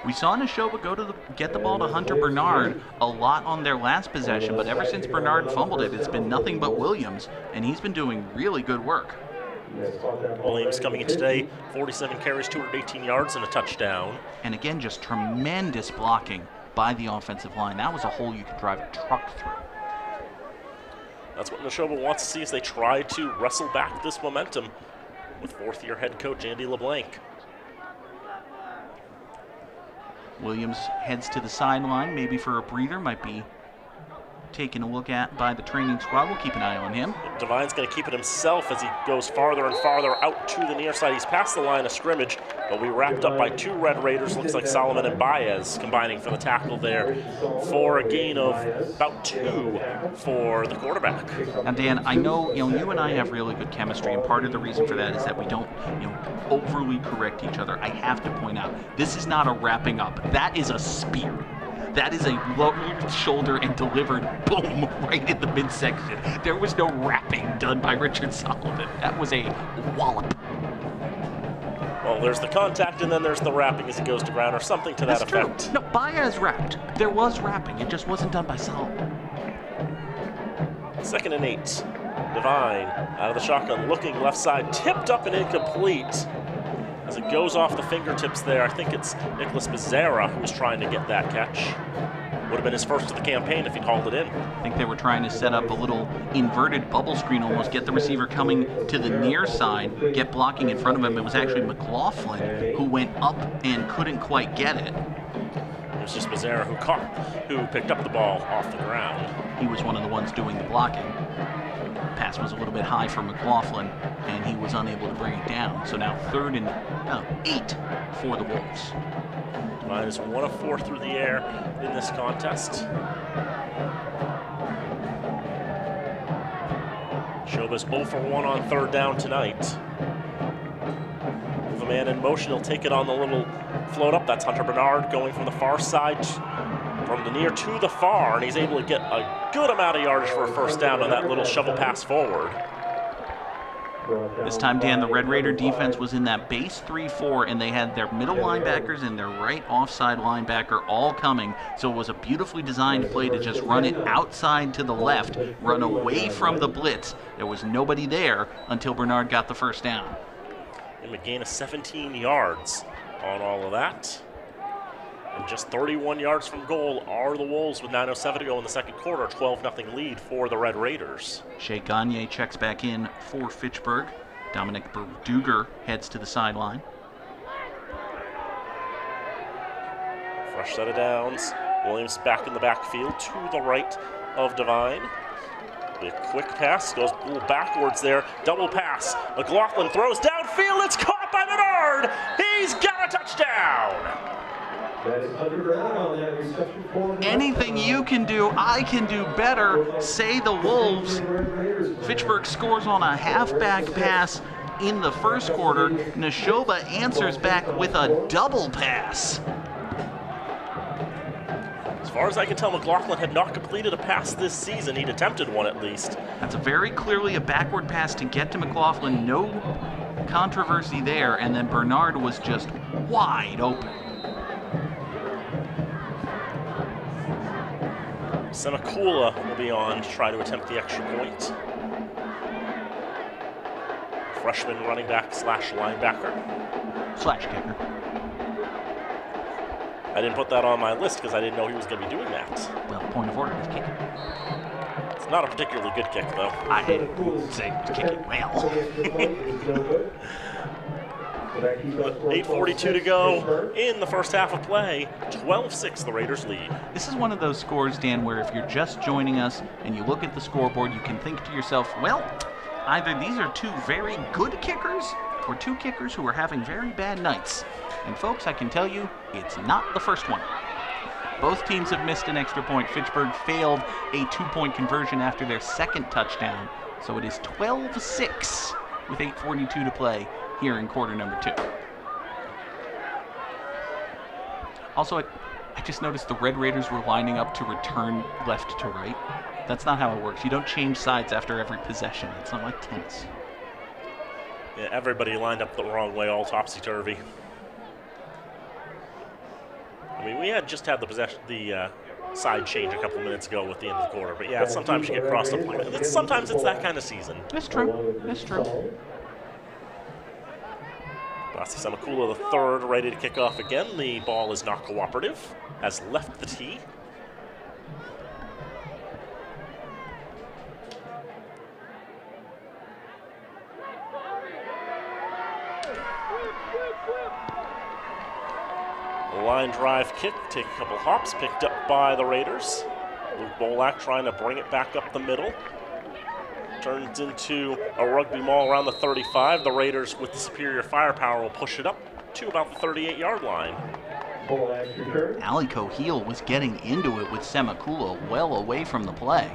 We saw Nashoba go to get the ball to Hunter Bernard a lot on their last possession, but ever since Bernard fumbled it, it's been nothing but Williams, and he's been doing really good work. Williams coming in today, 47 carries, 218 yards, and a touchdown. And again, just tremendous blocking by the offensive line. That was a hole you could drive a truck through. That's what Nashoba wants to see as they try to wrestle back this momentum with 4th-year head coach Andy LeBlanc. Williams heads to the sideline, maybe for a breather, might be taken a look at by the training squad. We'll keep an eye on him. Devine's going to keep it himself as he goes farther and farther out to the near side. He's past the line of scrimmage, but we wrapped up by 2 Red Raiders. Looks like Solomon and Baez combining for the tackle there for a gain of about 2 for the quarterback. And Dan, I know you and I have really good chemistry, and part of the reason for that is that we don't overly correct each other. I have to point out, this is not a wrapping up. That is a spear. That is a lowered shoulder and delivered, boom, right in the midsection. There was no wrapping done by Richard Sullivan. That was a wallop. Well, there's the contact, and then there's the wrapping as he goes to ground, or something to that effect. True. No, Baez wrapped. There was wrapping. It just wasn't done by Sullivan. 2nd and 8. Devine out of the shotgun, looking left side, tipped up and incomplete. As it goes off the fingertips there, I think it's Nicholas Becerra who was trying to get that catch. Would have been his first of the campaign if he'd hauled it in. I think they were trying to set up a little inverted bubble screen almost, get the receiver coming to the near side, get blocking in front of him. It was actually McLaughlin who went up and couldn't quite get it. It was just Becerra who picked up the ball off the ground. He was one of the ones doing the blocking. Pass was a little bit high for McLaughlin, and he was unable to bring it down. So now 3rd and 8 for the Wolves. Devine is 1 of 4 through the air in this contest. Nashoba's 0 for 1 on 3rd down tonight. With a man in motion, he'll take it on the little float up. That's Hunter Bernard going from the far side, from the near to the far, and he's able to get a good amount of yardage for a first down on that little shovel pass forward. This time, Dan, the Red Raider defense was in that base 3-4, and they had their middle linebackers and their right offside linebacker all coming. So it was a beautifully designed play to just run it outside to the left, run away from the blitz. There was nobody there until Bernard got the first down. And a gain of 17 yards on all of that. And just 31 yards from goal are the Wolves with 9:07 to go in the second quarter. 12-0 lead for the Red Raiders. Shea Gagne checks back in for Fitchburg. Dominic Berduger heads to the sideline. Fresh set of downs. Williams back in the backfield to the right of Devine. A quick pass, goes a little backwards there. Double pass. McLaughlin throws downfield. It's caught by Bernard. He's got a touchdown. Anything you can do, I can do better, say the Wolves. Fitchburg scores on a halfback pass in the first quarter. Nashoba answers back with a double pass. As far as I can tell, McLaughlin had not completed a pass this season. He'd attempted one at least. That's very clearly a backward pass to get to McLaughlin. No controversy there, and then Bernard was just wide open. Semakula will be on to try to attempt the extra point. Freshman running back slash linebacker. Slash kicker. I didn't put that on my list because I didn't know he was going to be doing that. Well, point of order is kicking. It's not a particularly good kick, though. I didn't say kicking well. 8:42 to go in the first half of play. 12-6 the Raiders lead. This is one of those scores, Dan, where if you're just joining us and you look at the scoreboard, you can think to yourself, well, either these are two very good kickers or two kickers who are having very bad nights. And folks, I can tell you, it's not the first one. Both teams have missed an extra point. Fitchburg failed a 2-point conversion after their second touchdown. So it is 12-6 with 8:42 to play here in quarter number 2. Also, I just noticed the Red Raiders were lining up to return left to right. That's not how it works. You don't change sides after every possession. It's not like tennis. Yeah, everybody lined up the wrong way, all topsy-turvy. I mean, we had just had the side change a couple minutes ago with the end of the quarter. But yeah, sometimes you get crossed up like that. Sometimes it's that kind of season. That's true. That's true. Basi Semakula the third, ready to kick off again. The ball is not cooperative, has left the tee. Line drive kick, take a couple hops, picked up by the Raiders. Luke Bolak trying to bring it back up the middle. Turns into a rugby maul around the 35. The Raiders, with the superior firepower, will push it up to about the 38-yard line. Ali Coheel was getting into it with Semakula well away from the play.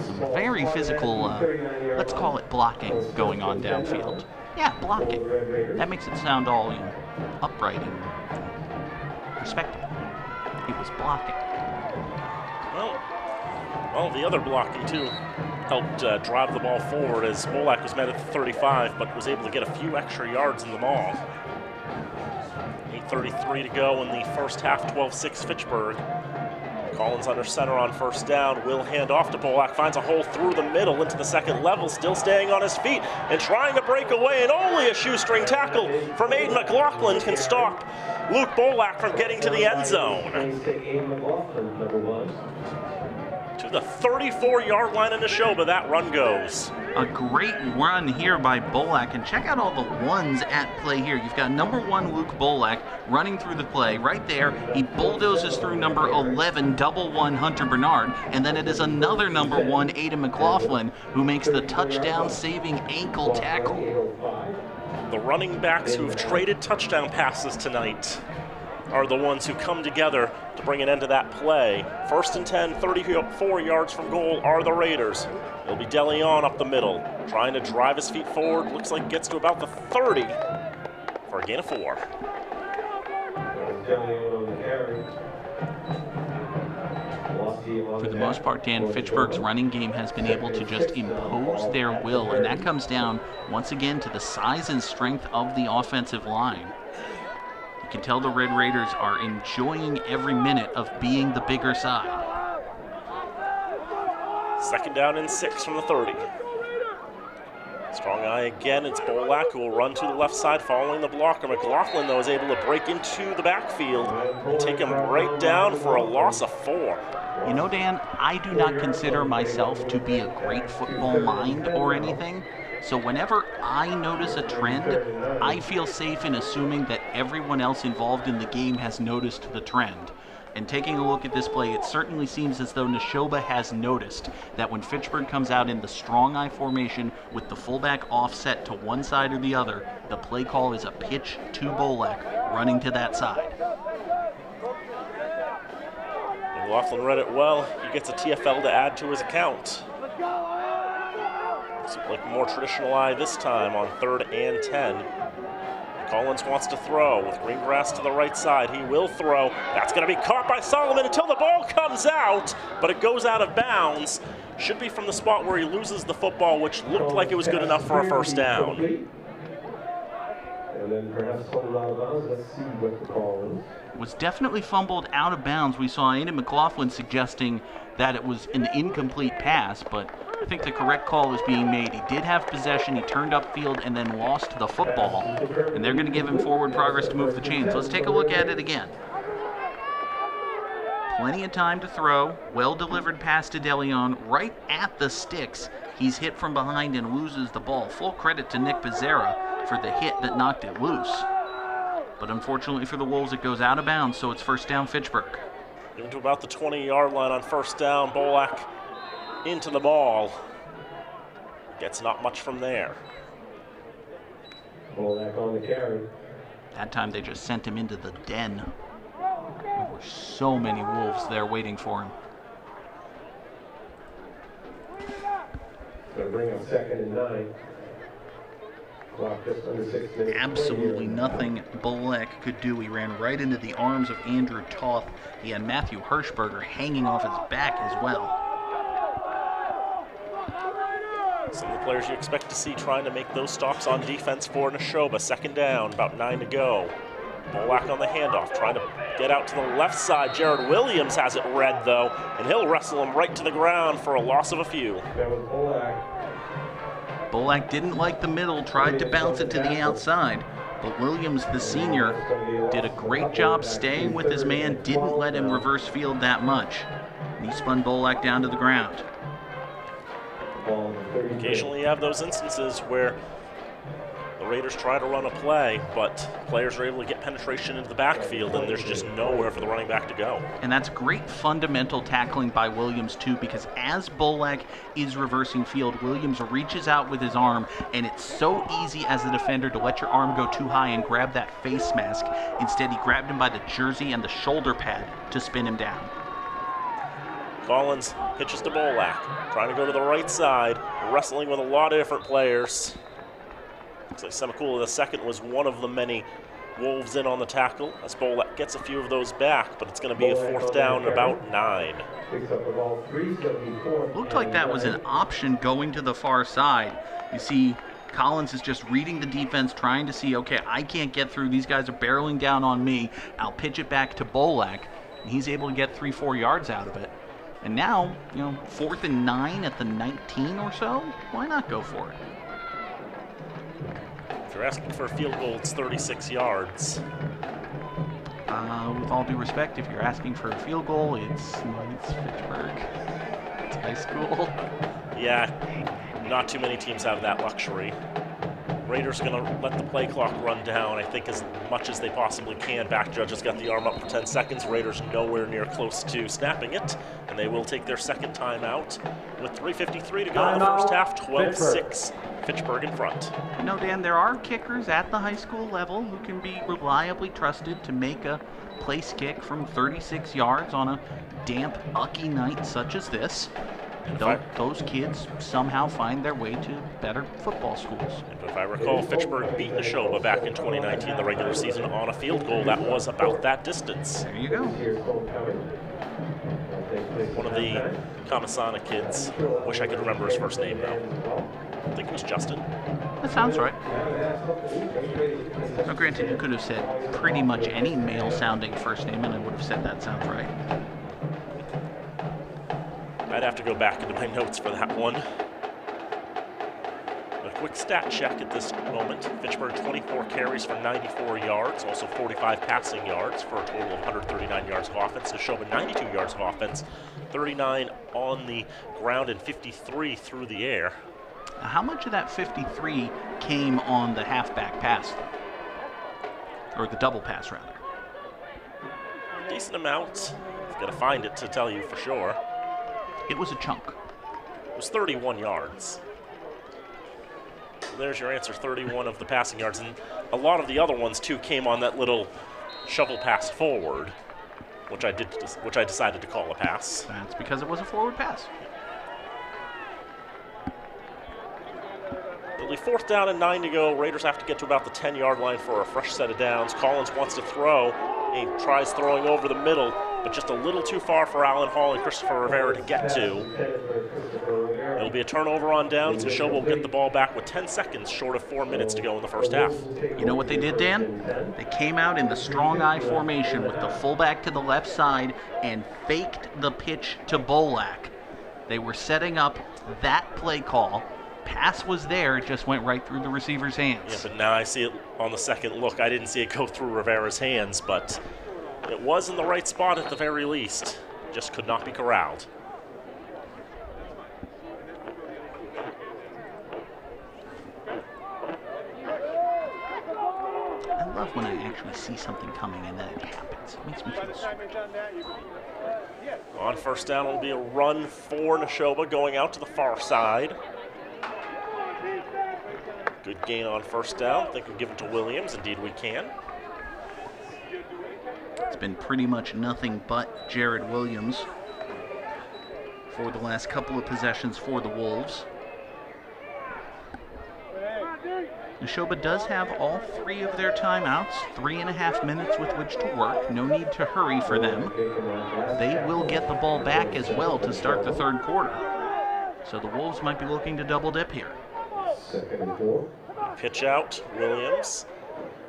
Some very physical, let's call it blocking, going on downfield. Yeah, blocking. That makes it sound all upright and respectable. he was blocking. Well, the other blocking, too, helped drive the ball forward as Bolak was met at the 35, but was able to get a few extra yards in the ball. 8:33 to go in the first half, 12-6 Fitchburg. Collins under center on first down, will hand off to Bolak, finds a hole through the middle into the second level, still staying on his feet and trying to break away, and only a shoestring tackle from Aiden McLaughlin can stop Luke Bolak from getting to the end zone. To the 34-yard line in Nashoba, that run goes. A great run here by Bolak, and check out all the ones at play here. You've got number 1 Luke Bolak running through the play right there. He bulldozes through number 11, double 1 Hunter Bernard, and then it is another number 1 Aiden McLaughlin who makes the touchdown-saving ankle tackle. The running backs who have traded touchdown passes tonight are the ones who come together to bring an end to that play. First and 10, 34 yards from goal are the Raiders. It'll be DeLeon up the middle, trying to drive his feet forward. Looks like gets to about the 30 for a gain of 4. For the most part, Dan, Fitchburg's running game has been able to just impose their will, and that comes down, once again, to the size and strength of the offensive line. You can tell the Red Raiders are enjoying every minute of being the bigger side. Second down and 6 from the 30. Strong eye again, it's Bolak who will run to the left side following the blocker. McLaughlin, though, is able to break into the backfield and take him right down for a loss of 4. You know, Dan, I do not consider myself to be a great football mind or anything. So whenever I notice a trend, I feel safe in assuming that everyone else involved in the game has noticed the trend. And taking a look at this play, it certainly seems as though Nashoba has noticed that when Fitchburg comes out in the strong eye formation with the fullback offset to one side or the other, the play call is a pitch to Bolak running to that side. McLaughlin read it well. He gets a TFL to add to his account. Looks like a more traditional eye this time on 3rd and 10. Collins wants to throw with Greengrass to the right side. He will throw. That's going to be caught by Solomon until the ball comes out, but it goes out of bounds. Should be from the spot where he loses the football, which looked like it was good enough for a first down. And then perhaps fumbled out of bounds. Let's see what the call is. Was definitely fumbled out of bounds. We saw Aiden McLaughlin suggesting that it was an incomplete pass, but I think the correct call is being made. He did have possession, he turned upfield and then lost the football, and they're going to give him forward progress to move the chains. Let's take a look at it again. Plenty of time to throw, well-delivered pass to DeLeon, right at the sticks. He's hit from behind and loses the ball. Full credit to Nick Becerra for the hit that knocked it loose. But unfortunately for the Wolves, it goes out of bounds, so it's first down Fitchburg. Even to about the 20-yard line on first down, Bolak into the ball. Gets not much from there. Bolak on the carry. That time they just sent him into the den. There were so many Wolves there waiting for him. Going to bring up 2nd and 9. Clock just under 6 minutes. Absolutely nothing Bolak could do. He ran right into the arms of Andrew Toth. He had Matthew Hirschberger hanging off his back as well. Some of the players you expect to see trying to make those stops on defense for Nashoba. 2nd down, about 9 to go. Bolak on the handoff, trying to get out to the left side. Jared Williams has it read, though, and he'll wrestle him right to the ground for a loss of a few. That was Bolak. Bolak didn't like the middle, tried to bounce it to the outside, but Williams, the senior, did a great job staying with his man, didn't let him reverse field that much. And he spun Bolak down to the ground. Occasionally you have those instances where the Raiders try to run a play, but players are able to get penetration into the backfield, and there's just nowhere for the running back to go. And that's great fundamental tackling by Williams, too, because as Bolak is reversing field, Williams reaches out with his arm, and it's so easy as a defender to let your arm go too high and grab that face mask. Instead, he grabbed him by the jersey and the shoulder pad to spin him down. Collins pitches to Bolak, trying to go to the right side, wrestling with a lot of different players. Looks like Semikula II was one of the many Wolves in on the tackle as Bolek gets a few of those back, but it's going to be a 4th down and about 9. Looked like that was an option going to the far side. You see Collins is just reading the defense, trying to see, okay, I can't get through. These guys are barreling down on me. I'll pitch it back to Bolek, and he's able to get 3-4 yards out of it. And now, 4th and 9 at the 19 or so. Why not go for it? If you're asking for a field goal, it's 36 yards. With all due respect, if you're asking for a field goal, it's Fitchburg. It's high school. Yeah, not too many teams have that luxury. Raiders going to let the play clock run down, I think, as much as they possibly can. Back judge has got the arm up for 10 seconds. Raiders nowhere near close to snapping it, and they will take their second timeout with 3:53 to go in the first half. 12-6, Fitchburg in front. Dan, there are kickers at the high school level who can be reliably trusted to make a place kick from 36 yards on a damp, ucky night such as this. Those kids somehow find their way to better football schools. If I recall, Fitchburg beat Nashoba back in 2019, the regular season, on a field goal that was about that distance. There you go. One of the Kamasana kids, wish I could remember his first name though. I think it was Justin. That sounds right. Now, granted, you could have said pretty much any male-sounding first name, and I would have said that sounds right. I'd have to go back into my notes for that one. A quick stat check at this moment. Fitchburg 24 carries for 94 yards, also 45 passing yards for a total of 139 yards of offense. Nashoba 92 yards of offense, 39 on the ground and 53 through the air. How much of that 53 came on the halfback pass, or the double pass, rather? Decent amount. I've got to find it to tell you for sure. It was a chunk. It was 31 yards. So there's your answer, 31 of the passing yards. And a lot of the other ones, too, came on that little shovel pass forward, which I decided to call a pass. That's because it was a forward pass. It'll be 4th down and 9 to go. Raiders have to get to about the 10-yard line for a fresh set of downs. Collins wants to throw. He tries throwing over the middle, but just a little too far for Alan Hall and Christopher Rivera to get to. It'll be a turnover on downs. Nashoba will get the ball back with 10 seconds short of 4 minutes to go in the first half. You know what they did, Dan? They came out in the strong eye formation with the fullback to the left side and faked the pitch to Bolek. They were setting up that play call. Pass was there, it just went right through the receiver's hands. Yeah, but now I see it on the second look. I didn't see it go through Rivera's hands, but it was in the right spot at the very least. Just could not be corralled. I love when I actually see something coming and then it happens. It makes me feel so good. On first down, it'll be a run for Nashoba going out to the far side. Good gain on first down. I think we give it to Williams. Indeed, we can. It's been pretty much nothing but Jared Williams for the last couple of possessions for the Wolves. Nashoba does have all 3 of their timeouts, 3.5 minutes with which to work. No need to hurry for them. They will get the ball back as well to start the third quarter. So the Wolves might be looking to double dip here. Pitch out, Williams.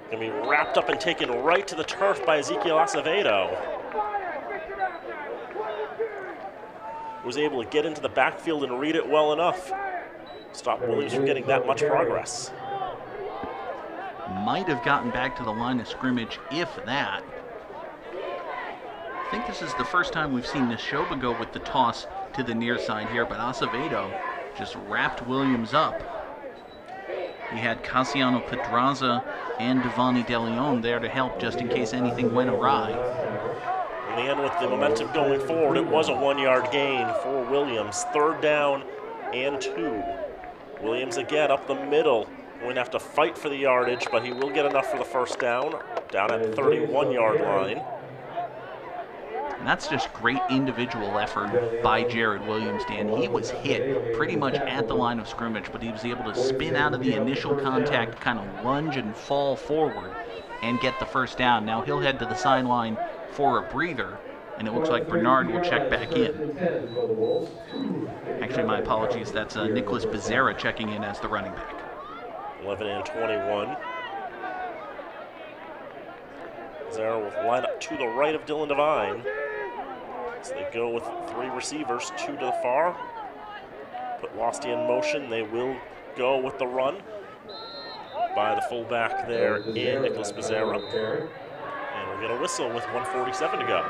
Gonna be wrapped up and taken right to the turf by Ezekiel Acevedo. Was able to get into the backfield and read it well enough. Stop Williams from getting that much progress. Might have gotten back to the line of scrimmage, if that. I think this is the first time we've seen Nashoba go with the toss to the near side here, but Acevedo just wrapped Williams up. He had Cassiano Pedraza and Devani DeLeon there to help just in case anything went awry. In the end, with the momentum going forward, it was a 1-yard gain for Williams. 3rd down and 2. Williams again up the middle. Going to have to fight for the yardage, but he will get enough for the first down at the 31-yard line. And that's just great individual effort by Jared Williams, Dan. He was hit pretty much at the line of scrimmage, but he was able to spin out of the initial contact, kind of lunge and fall forward, and get the first down. Now he'll head to the sideline for a breather, and it looks like Bernard will check back in. Actually, my apologies, that's Nicholas Becerra checking in as the running back. 11 and 21. Becerra will line up to the right of Dylan Devine. So they go with 3 receivers, 2 to the far. Put Losty in motion. They will go with the run by the fullback there in Nicholas Becerra. And we'll get a whistle with 1:47 to go.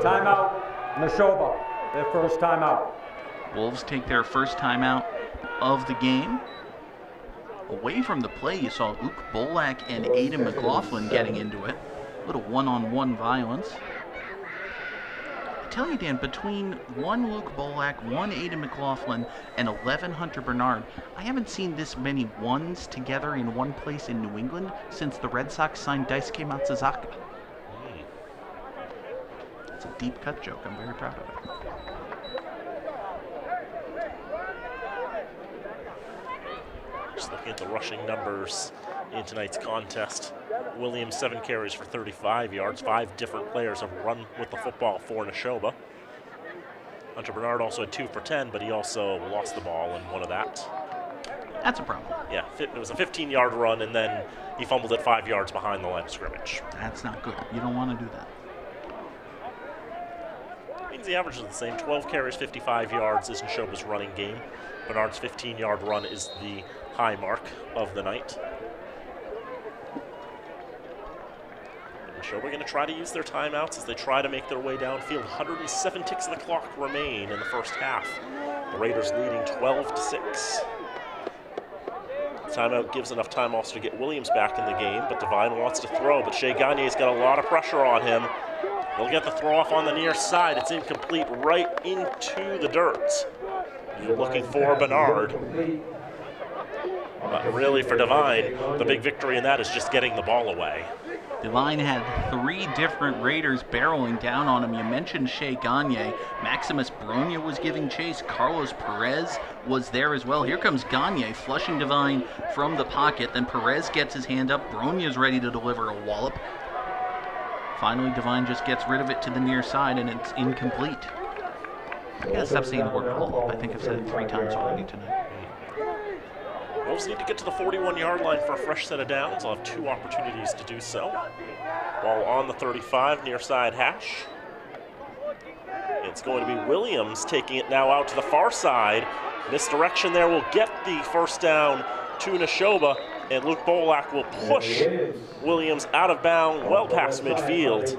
Timeout, Nashoba, their first timeout. Wolves take their first timeout of the game. Away from the play, you saw Luke Bolak and Aiden McLaughlin getting into it. A little one-on-one violence. I tell you, Dan, between 1 Luke Bolak, 1 Aiden McLaughlin, and 11 Hunter Bernard, I haven't seen this many ones together in one place in New England since the Red Sox signed Daisuke Matsuzaka. It's a deep cut joke. I'm very proud of it. Just looking at the rushing numbers in tonight's contest. Williams 7 carries for 35 yards. 5 different players have run with the football for Nashoba. Hunter Bernard also had 2 for 10, but he also lost the ball in one of that. That's a problem. Yeah, it was a 15-yard run, and then he fumbled it 5 yards behind the line of scrimmage. That's not good. You don't want to do that. Means the average is the same. 12 carries, 55 yards is Nashoba's running game. Bernard's 15-yard run is the high mark of the night. Nashoba going to try to use their timeouts as they try to make their way downfield. 107 ticks of the clock remain in the first half. The Raiders leading 12-6. Timeout gives enough time also to get Williams back in the game, but Devine wants to throw, but Shea Gagne's got a lot of pressure on him. He'll get the throw off on the near side. It's incomplete, right into the dirt. You're looking for Bernard. But really for Devine, the big victory in that is just getting the ball away. Devine had 3 different Raiders barreling down on him. You mentioned Shea Gagne. Maximus Bronya was giving chase. Carlos Perez was there as well. Here comes Gagne flushing Devine from the pocket. Then Perez gets his hand up. Bronya's ready to deliver a wallop. Finally, Devine just gets rid of it to the near side, and it's incomplete. I gotta stop saying the word wallop. I think I've said it 3 times already tonight. Wolves need to get to the 41-yard line for a fresh set of downs. They'll have 2 opportunities to do so. Ball on the 35, near side hash. It's going to be Williams taking it now out to the far side. Misdirection there will get the first down to Nashoba, and Luke Bolak will push Williams out of bounds well past midfield.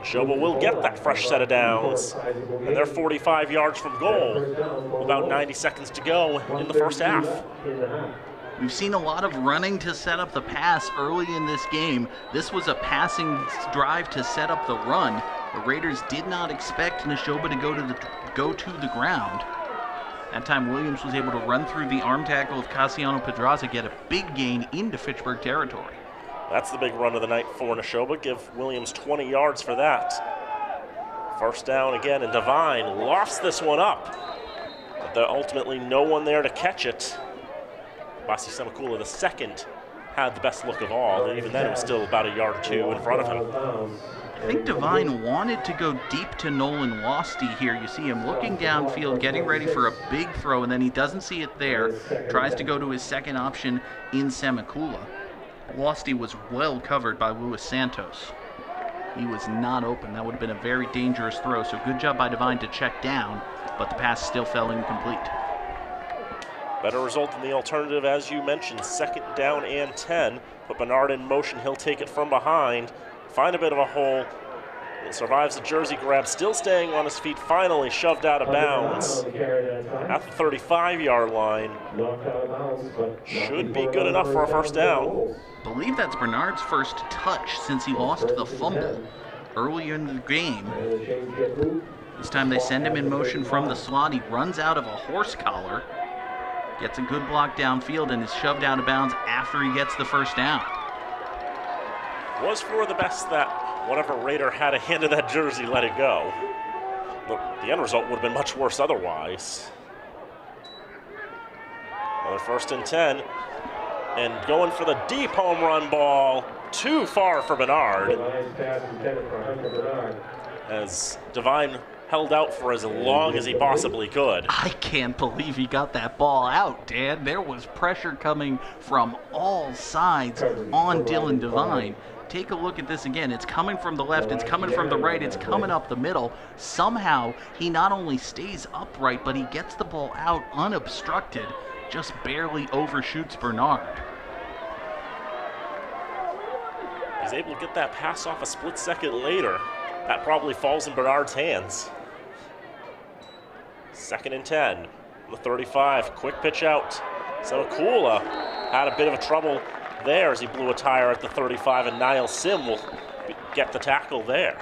Nashoba will get that fresh set of downs, and they're 45 yards from goal. About 90 seconds to go in the first half. We've seen a lot of running to set up the pass early in this game. This was a passing drive to set up the run. The Raiders did not expect Nashoba to go to the ground. That time Williams was able to run through the arm tackle of Cassiano Pedraza, get a big gain into Fitchburg territory. That's the big run of the night for Nashoba. Give Williams 20 yards for that. First down again, and Devine lofts this one up. But there ultimately no one there to catch it. Basi Semakula, the second, had the best look of all. Even then, it was still about a yard or 2 in front of him. I think Devine wanted to go deep to Nolan Losty here. You see him looking downfield, getting ready for a big throw, and then he doesn't see it there. Tries to go to his second option in Semakula. Losty was well covered by Luis Santos. He was not open. That would have been a very dangerous throw, so good job by Devine to check down, but the pass still fell incomplete. Better result than the alternative, as you mentioned. 2nd down and 10. Put Bernard in motion. He'll take it from behind. Find a bit of a hole. It survives the jersey grab. Still staying on his feet. Finally shoved out of bounds at the 35-yard line. Should be good enough for a first down. I believe that's Bernard's first touch since he lost the fumble earlier in the game. This time they send him in motion from the slot. He runs out of a horse collar. Gets a good block downfield and is shoved out of bounds after he gets the first down. Was for the best that whatever Raider had a hand of that jersey let it go. The end result would have been much worse otherwise. Another 1st and 10. And going for the deep home run ball, too far for Bernard. Nice pass intended for Hunter Bernard. As Devine held out for as long as he possibly could. I can't believe he got that ball out, Dan. There was pressure coming from all sides on Dylan Devine. Take a look at this again. It's coming from the left, it's coming from the right, it's coming up the middle. Somehow, he not only stays upright, but he gets the ball out unobstructed. Just barely overshoots Bernard. He's able to get that pass off a split second later. That probably falls in Bernard's hands. 2nd and 10. The 35, quick pitch out. Semakula had a bit of trouble there as he blew a tire at the 35, and Niall Sim will get the tackle there.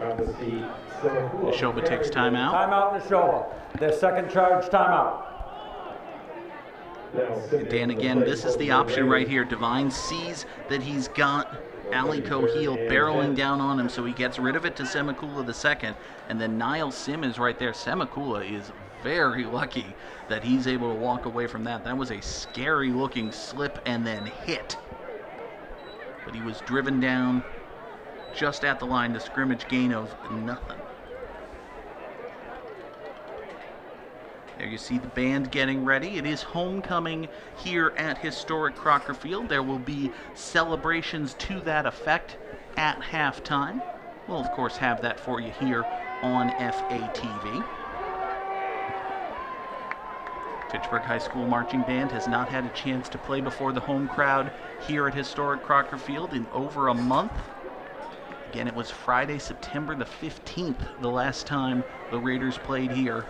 Nashoba takes timeout. Timeout, Nashoba. Their second charge timeout. Dan, again, this is the option right here. Devine sees that he's got Ali Coheel barreling down on him, so he gets rid of it to Semakula the second, and then Niall Sim is right there. Semakula is very lucky that he's able to walk away from that. That was a scary looking slip and then hit. But he was driven down just at the line, the scrimmage gain of nothing. There you see the band getting ready. It is homecoming here at historic Crocker Field. There will be celebrations to that effect at halftime. We'll, of course, have that for you here on FATV. Fitchburg High School Marching Band has not had a chance to play before the home crowd here at historic Crocker Field in over a month. Again, it was Friday, September the 15th, the last time the Raiders played here.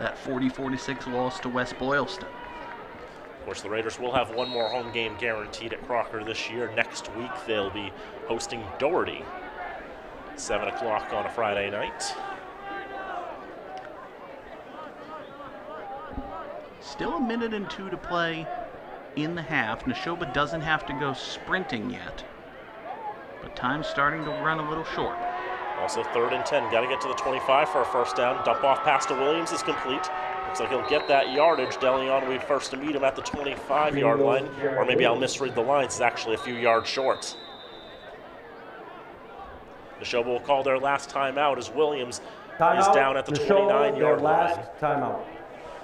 That 40-46 loss to West Boylston. Of course, the Raiders will have one more home game guaranteed at Crocker this year. Next week, they'll be hosting Doherty. 7 o'clock on a Friday night. Still a minute and 2 to play in the half. Nashoba doesn't have to go sprinting yet, but time's starting to run a little short. Also 3rd and 10, got to get to the 25 for a first down. Dump off pass to Williams is complete. Looks like he'll get that yardage. DeLeon will be first to meet him at the 25-yard line. Or maybe I'll misread the lines. It's actually a few yards short. Nashoba will call their last timeout as Williams is down at the 29-yard line. Timeout.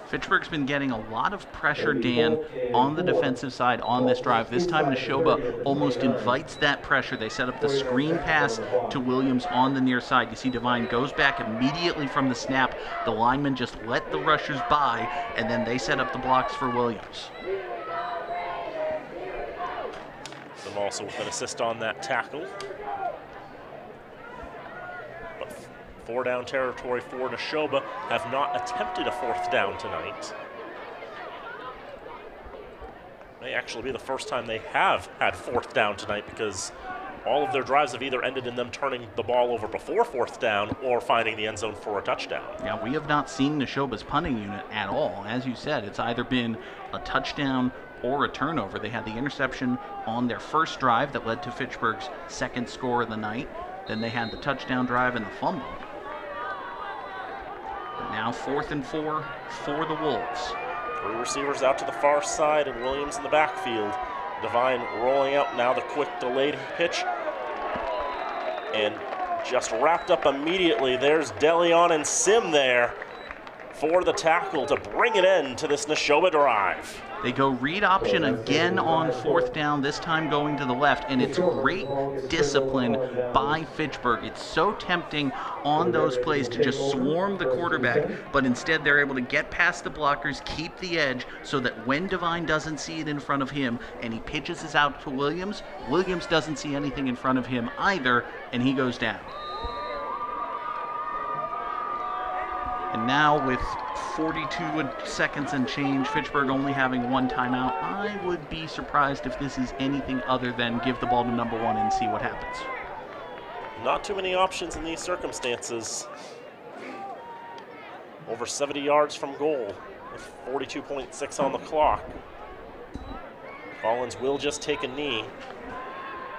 Fitchburg's been getting a lot of pressure, Dan, on the defensive side on this drive. This time, Nashoba almost invites that pressure. They set up the screen pass to Williams on the near side. You see Devine goes back immediately from the snap. The linemen just let the rushers by, and then they set up the blocks for Williams. Them also with an assist on that tackle. 4-down territory for Nashoba, have not attempted a 4th down tonight. May actually be the first time they have had 4th down tonight, because all of their drives have either ended in them turning the ball over before 4th down or finding the end zone for a touchdown. Yeah, we have not seen Nashoba's punting unit at all. As you said, it's either been a touchdown or a turnover. They had the interception on their first drive that led to Fitchburg's second score of the night. Then they had the touchdown drive and the fumble. Now 4th and 4 for the Wolves. 3 receivers out to the far side and Williams in the backfield. Devine rolling out now, the quick delayed pitch. And just wrapped up immediately. There's DeLeon and Sim there for the tackle to bring it in to this Nashoba drive. They go read option again on 4th down, this time going to the left, and it's great discipline by Fitchburg. It's so tempting on those plays to just swarm the quarterback, but instead they're able to get past the blockers, keep the edge, so that when Devine doesn't see it in front of him and he pitches this out to Williams, Williams doesn't see anything in front of him either, and he goes down. And now with 42 seconds and change, Fitchburg only having 1 timeout, I would be surprised if this is anything other than give the ball to number 1 and see what happens. Not too many options in these circumstances. Over 70 yards from goal with 42.6 on the clock. Collins will just take a knee,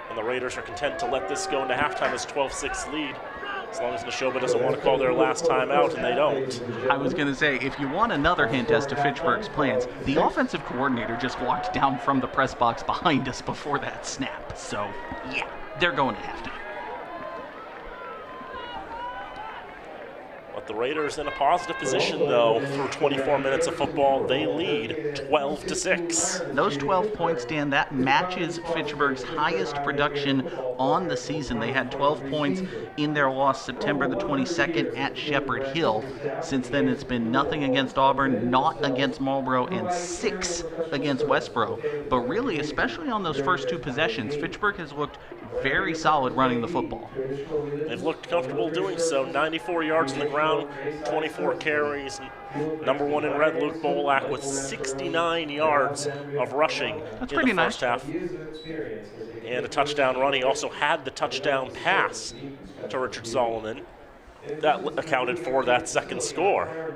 and the Raiders are content to let this go into halftime as 12-6 lead. As long as Nashoba doesn't want to call their last time out, and they don't. I was going to say, if you want another hint as to Fitchburg's plans, the offensive coordinator just walked down from the press box behind us before that snap. So, yeah, they're going to halftime. But the Raiders in a positive position, though, through 24 minutes of football. They lead 12-6. Those 12 points, Dan, that matches Fitchburg's highest production on the season. They had 12 points in their loss September the 22nd at Shepherd Hill. Since then, it's been nothing against Auburn, not against Marlboro, and 6 against Westboro. But really, especially on those first 2 possessions, Fitchburg has looked very solid running the football. They've looked comfortable doing so. 94 yards on the ground, 24 carries. Number 1 in red, Luke Bolak, with 69 yards of rushing in the first half. And a touchdown run. He also had the touchdown pass to Richard Solomon. That accounted for that second score.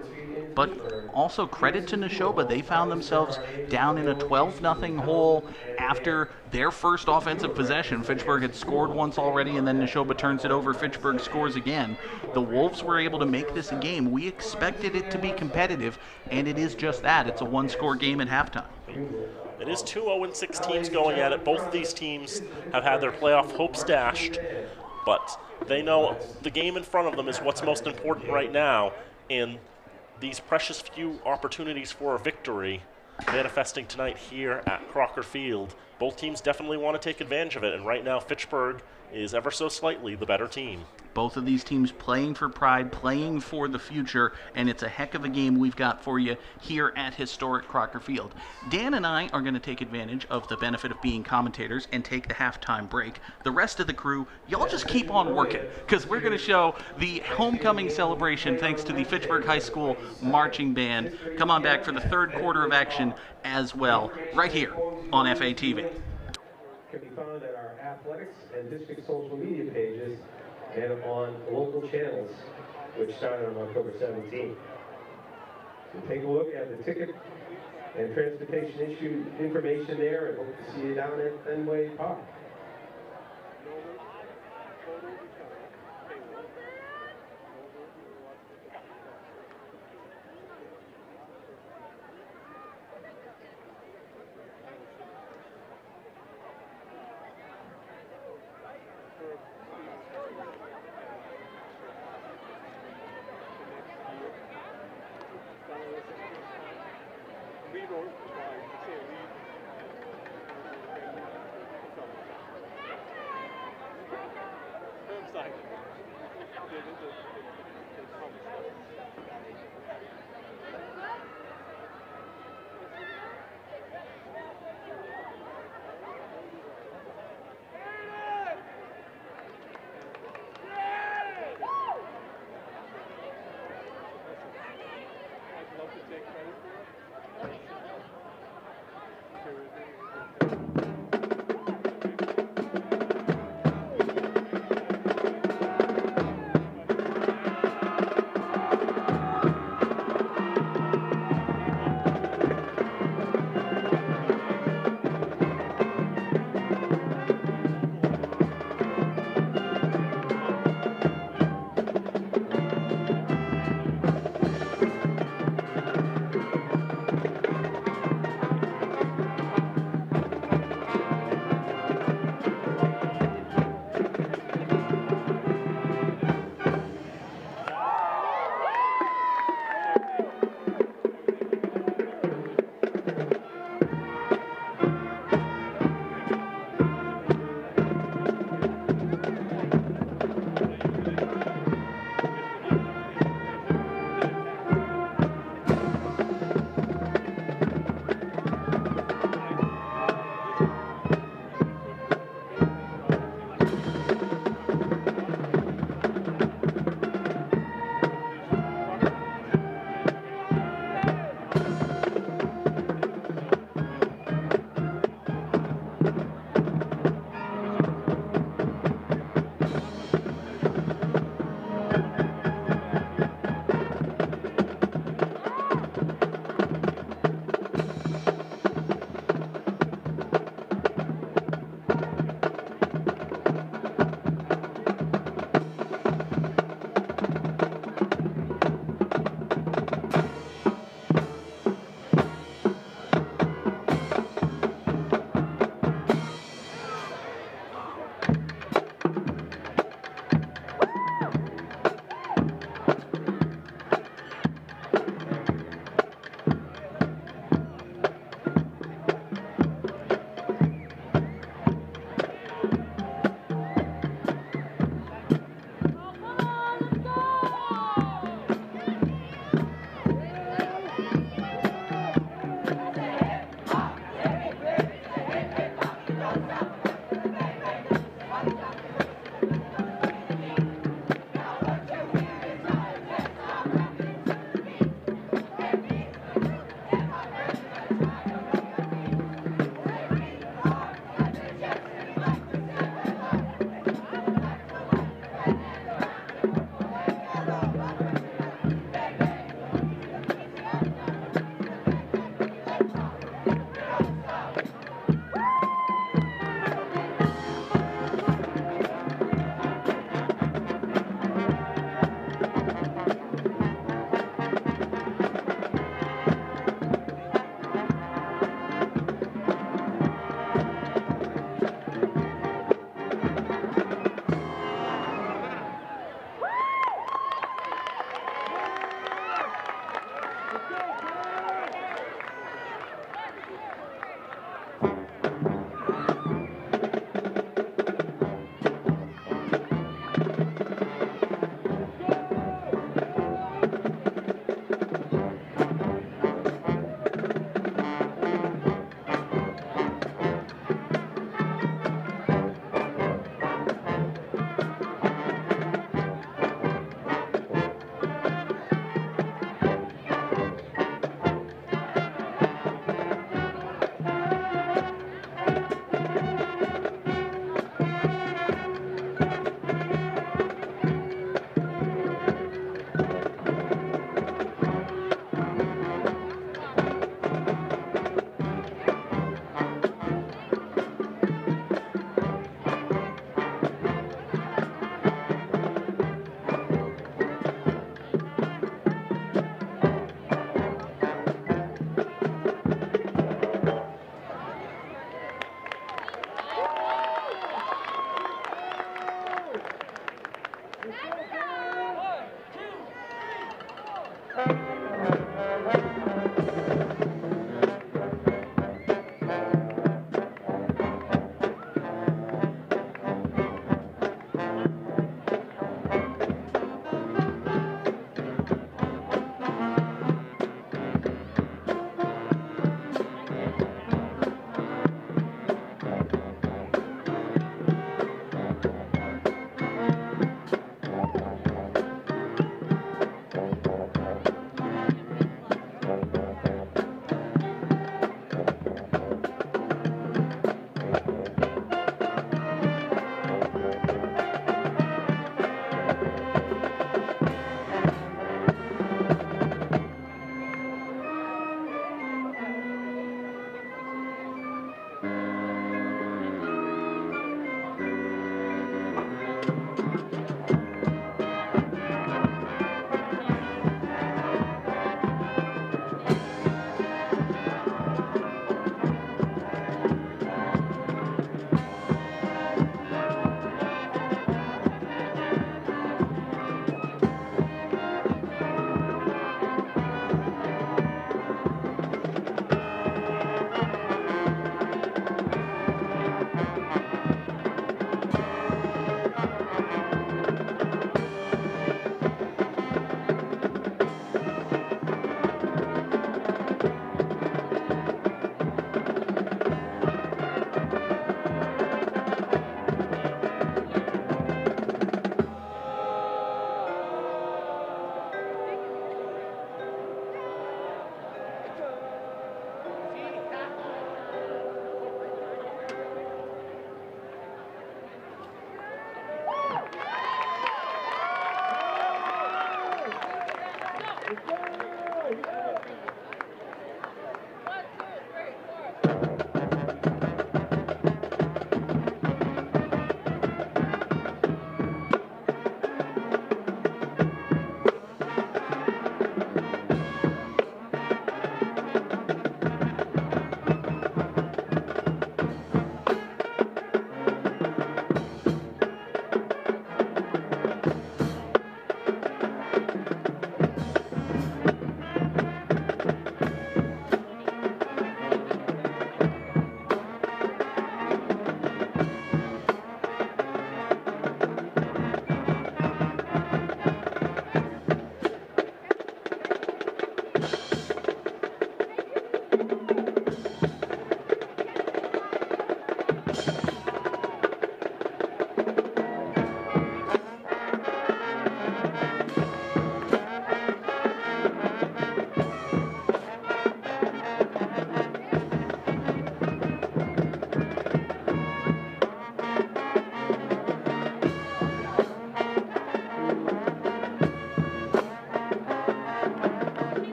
But also credit to Nashoba. They found themselves down in a 12-0 hole after their first offensive possession. Fitchburg had scored once already, and then Nashoba turns it over. Fitchburg scores again. The Wolves were able to make this a game. We expected it to be competitive, and it is just that. It's a one-score game at halftime. It is 2 0-6 teams going at it. Both of these teams have had their playoff hopes dashed, but they know the game in front of them is what's most important right now, and these precious few opportunities for a victory manifesting tonight here at Crocker Field. Both teams definitely want to take advantage of it, and right now Fitchburg is ever so slightly the better team. Both of these teams playing for pride, playing for the future, and it's a heck of a game we've got for you here at historic Crocker Field. Dan and I are going to take advantage of the benefit of being commentators and take the halftime break. The rest of the crew, y'all just keep on working, because we're going to show the homecoming celebration thanks to the Fitchburg High School Marching Band. Come on back for the third quarter of action as well, right here on FATV. Can be found at our athletics and district social media pages and on local channels, which started on October 17th. So take a look at the ticket and transportation issue information there, and hope to see you down at Fenway Park.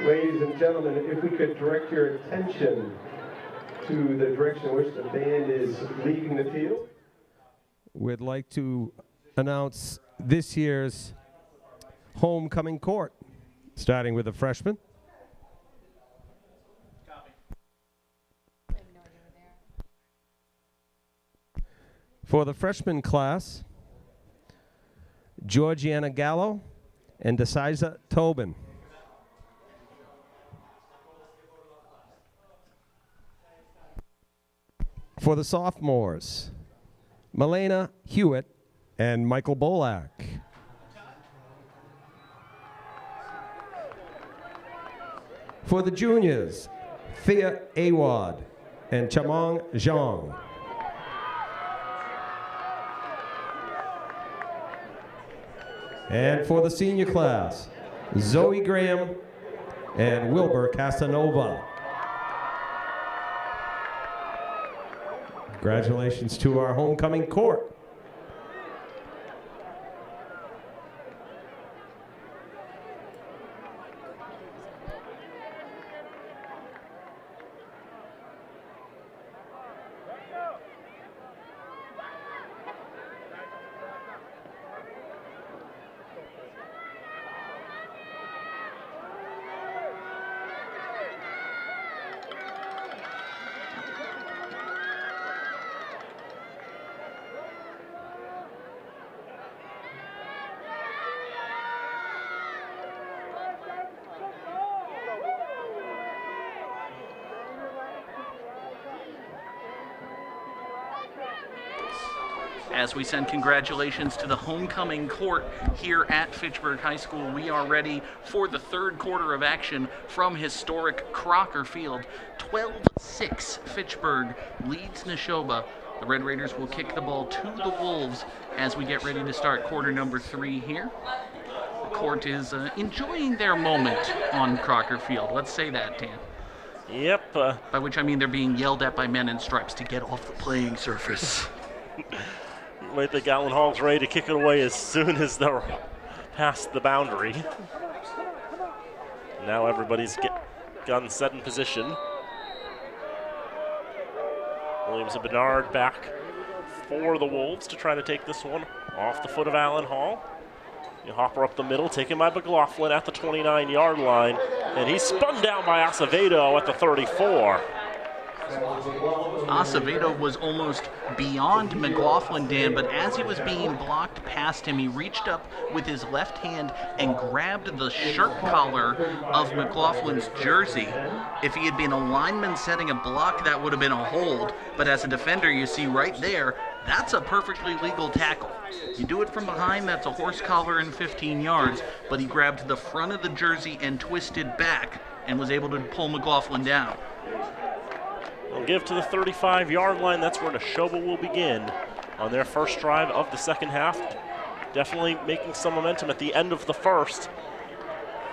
Ladies and gentlemen, if we could direct your attention to the direction in which the band is leaving the field. We'd like to announce this year's homecoming court, starting with the freshmen. For the freshman class, Georgiana Gallo and Decisa Tobin. For the sophomores, Milena Hewitt and Michael Bolak. For the juniors, Thea Awad and Chamong Zhang. And for the senior class, Zoe Graham and Wilbur Casanova. Congratulations to our homecoming court. As we send congratulations to the homecoming court here at Fitchburg High School, we are ready for the third quarter of action from historic Crocker Field. 12-6, Fitchburg leads Nashoba. The Red Raiders will kick the ball to the Wolves as we get ready to start quarter number 3 here. The court is enjoying their moment on Crocker Field. Let's say that, Dan. Yep. By which I mean they're being yelled at by men in stripes to get off the playing surface. I think Allen Hall's ready to kick it away as soon as they're past the boundary. Now everybody's gun set in position. Williams and Bernard back for the Wolves to try to take this one off the foot of Allen Hall. You hopper up the middle, taken by McLaughlin at the 29-yard line, and he's spun down by Acevedo at the 34. Acevedo was almost beyond McLaughlin, Dan, but as he was being blocked past him, he reached up with his left hand and grabbed the shirt collar of McLaughlin's jersey. If he had been a lineman setting a block, that would have been a hold, but as a defender, you see right there, that's a perfectly legal tackle. You do it from behind, that's a horse collar and 15 yards, but he grabbed the front of the jersey and twisted back and was able to pull McLaughlin down. They'll give to the 35-yard line. That's where Nashoba will begin on their first drive of the second half. Definitely making some momentum at the end of the first,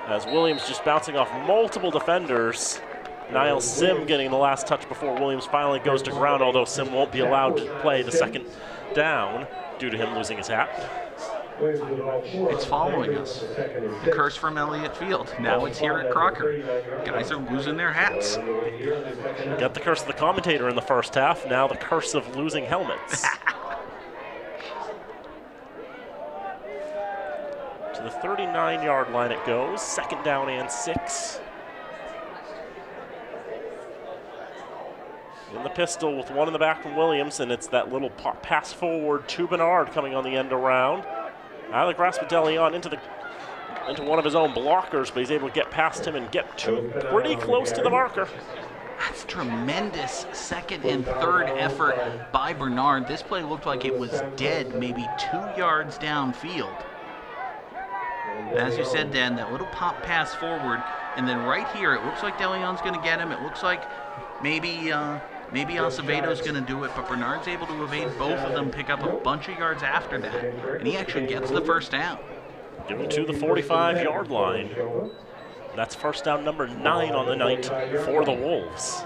as Williams just bouncing off multiple defenders. Niall Sim getting the last touch before Williams finally goes to ground, although Sim won't be allowed to play the second down due to him losing his hat. It's following us. The curse from Elliott Field. Now it's here at Crocker. Guys are losing their hats. Got the curse of the commentator in the first half, now the curse of losing helmets. To the 39-yard line it goes, second down and 6. In the pistol with one in the back from Williams, and it's that little pass forward to Bernard coming on the end around. Out of the grasp of DeLeon into one of his own blockers, but he's able to get past him and get pretty close to the marker. That's tremendous second and third effort by Bernard. This play looked like it was dead, maybe 2 yards downfield. As you said, Dan, that little pop pass forward, and then right here, it looks like DeLeon's going to get him. It looks like maybe Acevedo's going to do it, but Bernard's able to evade both of them, pick up a bunch of yards after that, and he actually gets the first down. Give him to the 45-yard line. That's first down number 9 on the night for the Wolves.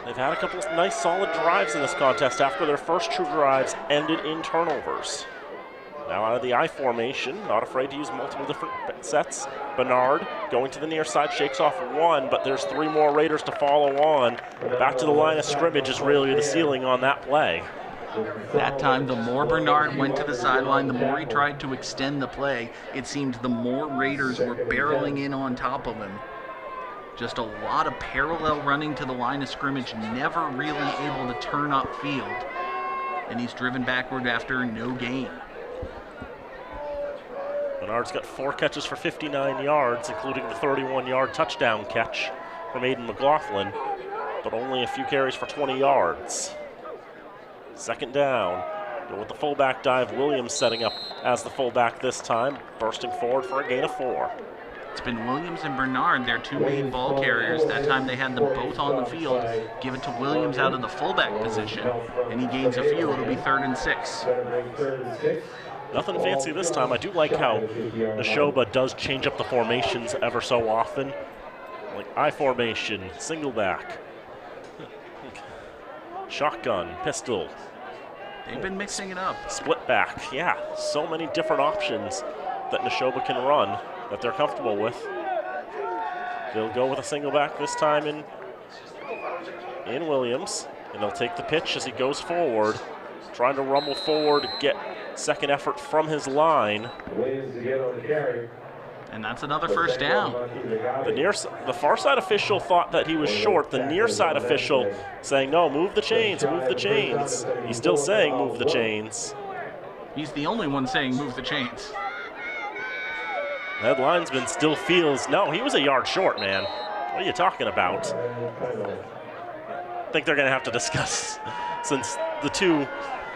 They've had a couple of nice solid drives in this contest after their first 2 drives ended in turnovers. Now out of the I formation, not afraid to use multiple different sets. Bernard going to the near side, shakes off one, but there's 3 more Raiders to follow on. Back to the line of scrimmage is really the ceiling on that play. That time, the more Bernard went to the sideline, the more he tried to extend the play. It seemed the more Raiders were barreling in on top of him. Just a lot of parallel running to the line of scrimmage, never really able to turn upfield. And he's driven backward after no gain. Bernard's got 4 catches for 59 yards, including the 31-yard touchdown catch from Aiden McLaughlin, but only a few carries for 20 yards. Second down. Go with the fullback dive. Williams setting up as the fullback this time, bursting forward for a gain of 4. It's been Williams and Bernard, their 2 main ball carriers. That time they had them both on the field. Give it to Williams out of the fullback position, and he gains a few. It'll be 3rd and 6. Nothing fancy this time. I do like how Nashoba does change up the formations ever so often. Like I formation, single back. Shotgun, pistol. They've been mixing it up. Split back, yeah. So many different options that Nashoba can run that they're comfortable with. They'll go with a single back this time in Williams, and they'll take the pitch as he goes forward, trying to rumble forward, get second effort from his line. Williams again on the carry. And that's another first down. The far side official thought that he was short. The near side official saying, no, move the chains, move the chains. He's still saying move the chains. He's the only one saying move the chains. That linesman still feels, no, he was a yard short, man. What are you talking about? I think they're going to have to discuss, since the two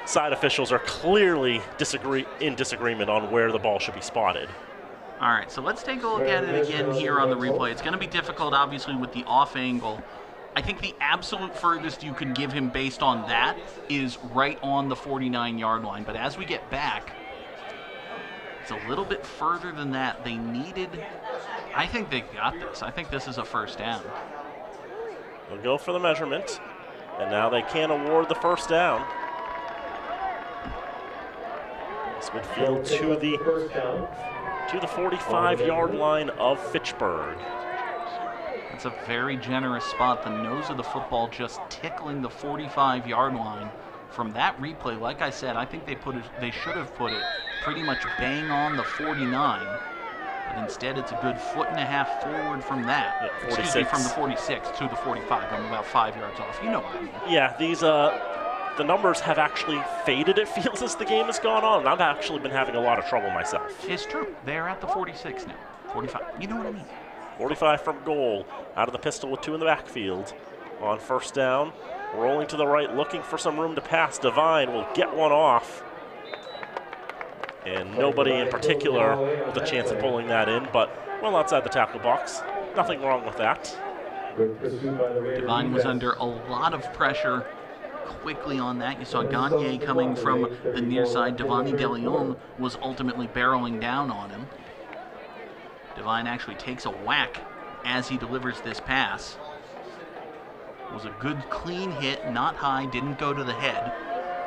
side officials are clearly in disagreement on where the ball should be spotted. All right, so let's take a look at it again here on the replay. It's going to be difficult, obviously, with the off angle. I think the absolute furthest you could give him based on that is right on the 49-yard line. But as we get back, it's a little bit further than that. They needed, I think they got this. I think this is a first down. They'll go for the measurement, and now they can award the first down. This midfield to the 45-yard line of Fitchburg. It's a very generous spot. The nose of the football just tickling the 45-yard line. From that replay, like I said, I think they should have put it pretty much bang on the 49. But instead, it's a good foot and a half forward from that. Yeah, 46. Excuse me, from the 46 to the 45. I'm about 5 yards off. You know what I mean. Yeah, these the numbers have actually faded, it feels, as the game has gone on. I've actually been having a lot of trouble myself. It's true. They're at the 46 now. 45. You know what I mean. 45 from goal. Out of the pistol with two in the backfield. On first down. Rolling to the right, looking for some room to pass. Devine will get one off. And nobody in particular with a chance of pulling that in, but well outside the tackle box. Nothing wrong with that. Devine was under a lot of pressure quickly on that. You saw Gagne coming from the near side. Devani DeLeon was ultimately barreling down on him. Devine actually takes a whack as he delivers this pass. It was a good, clean hit, not high, didn't go to the head.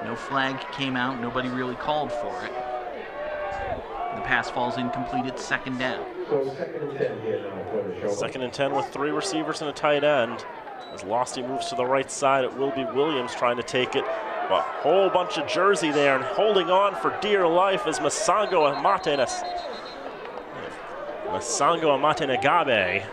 No flag came out, nobody really called for it. The pass falls incomplete at second down. Second and 10 with three receivers and a tight end. As Losty moves to the right side, it will be Williams trying to take it. A whole bunch of jersey there, and holding on for dear life is Masango Amatenagabe.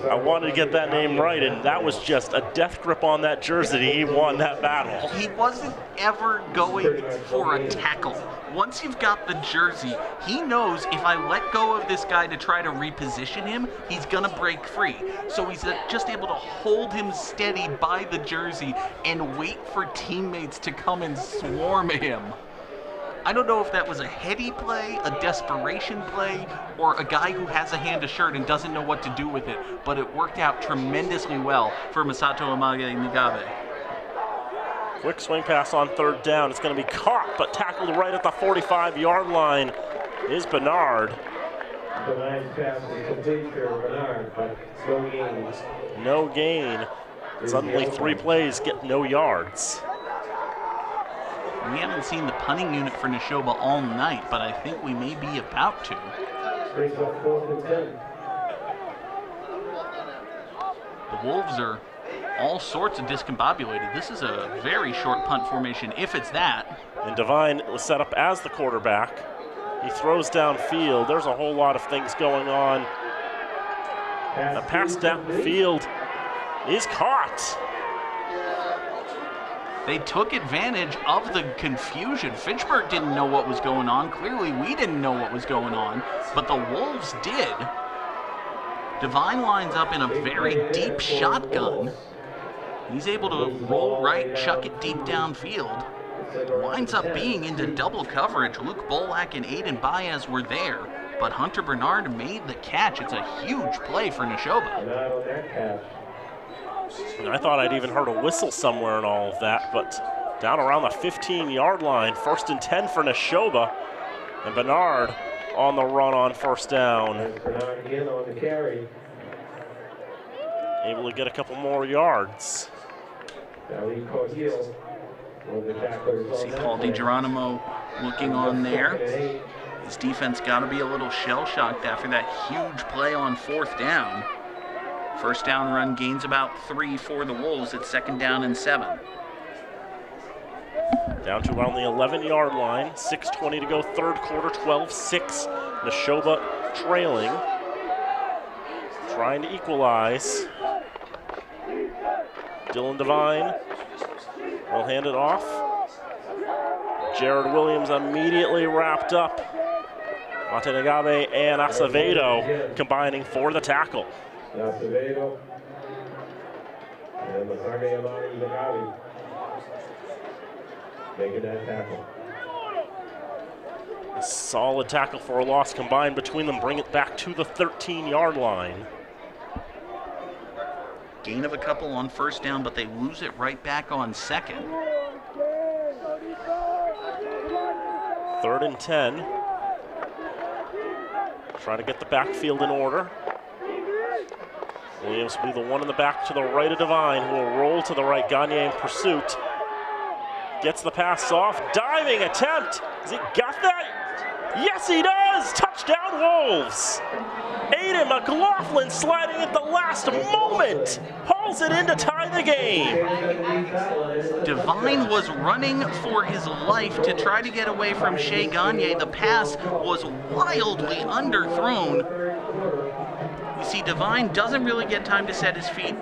I wanted to get that name right, and that was just a death grip on that jersey. He won that battle. He wasn't ever going for a tackle. Once you've got the jersey, he knows if I let go of this guy to try to reposition him, he's going to break free. So he's just able to hold him steady by the jersey and wait for teammates to come and swarm him. I don't know if that was a heady play, a desperation play, or a guy who has a hand of shirt and doesn't know what to do with it, but it worked out tremendously well for Masato Amatenagabe. Quick swing pass on third down. It's going to be caught, but tackled right at the 45-yard line is Bernard. The nice pass is complete for Bernard, but no gain. No gain. Suddenly 3 plays get no yards. We haven't seen the punting unit for Nashoba all night, but I think we may be about to. Brings up 4th and 10. The Wolves are all sorts of discombobulated. This is a very short punt formation, if it's that. And Devine was set up as the quarterback. He throws downfield. There's a whole lot of things going on. A pass downfield is caught. They took advantage of the confusion. Fitchburg didn't know what was going on. Clearly, we didn't know what was going on, but the Wolves did. Devine lines up in a very deep shotgun. He's able to roll right, chuck it deep downfield. Winds up being into double coverage. Luke Bolak and Aiden Baez were there, but Hunter Bernard made the catch. It's a huge play for Nashoba. I thought I'd even heard a whistle somewhere in all of that, but down around the 15-yard line, 1st and 10 for Nashoba, and Bernard on the run on first down. Bernard again on the carry. able to get a couple more yards. See Paul DiGeronimo looking on there. His defense got to be a little shell-shocked after that huge play on 4th down. First down run gains about 3 for the Wolves. It's 2nd down and 7. Down to around the 11-yard line. 6:20 to go, third quarter, 12-6. Nashoba trailing. Trying to equalize. Dylan Devine will hand it off. Jared Williams immediately wrapped up. Montenegame and Acevedo combining for the tackle. Acevedo and Montenegame making that tackle. A solid tackle for a loss combined between them, bring it back to the 13-yard line. Gain of a couple on 1st down, but they lose it right back on 2nd. 3rd and 10. Trying to get the backfield in order. Williams will be the one in the back to the right of Devine, who will roll to the right. Gagne in pursuit. Gets the pass off. Diving attempt. Has he got that? Yes, he does! Touchdown, Wolves! Aiden McLaughlin sliding at the last moment. Hauls it in to tie the game. Devine was running for his life to try to get away from Shea Gagne. The pass was wildly underthrown. You see, Devine doesn't really get time to set his feet.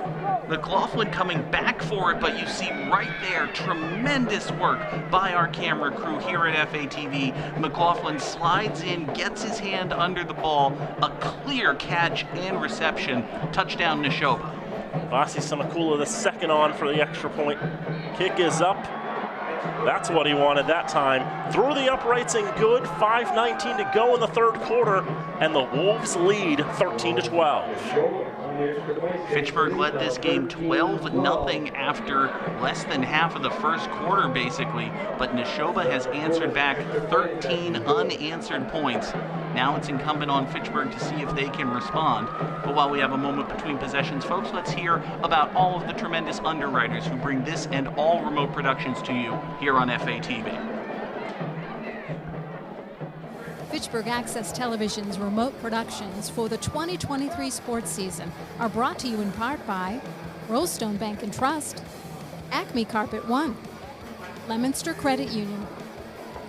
McLaughlin coming back for it, but you see right there, tremendous work by our camera crew here at FATV. McLaughlin slides in, gets his hand under the ball, a clear catch and reception. Touchdown, Nashoba. Vasi Samakula, the second on for the extra point. Kick is up. That's what he wanted that time. Through the uprights and good. 5:19 to go in the third quarter, and the Wolves lead 13-12. Fitchburg led this game 12-0 after less than half of the first quarter, basically, but Nashoba has answered back 13 unanswered points. Now it's incumbent on Fitchburg to see if they can respond. But while we have a moment between possessions, folks, let's hear about all of the tremendous underwriters who bring this and all remote productions to you here on FATV. Fitchburg Access Television's remote productions for the 2023 sports season are brought to you in part by Rollstone Bank and Trust, Acme Carpet One, Leominster Credit Union,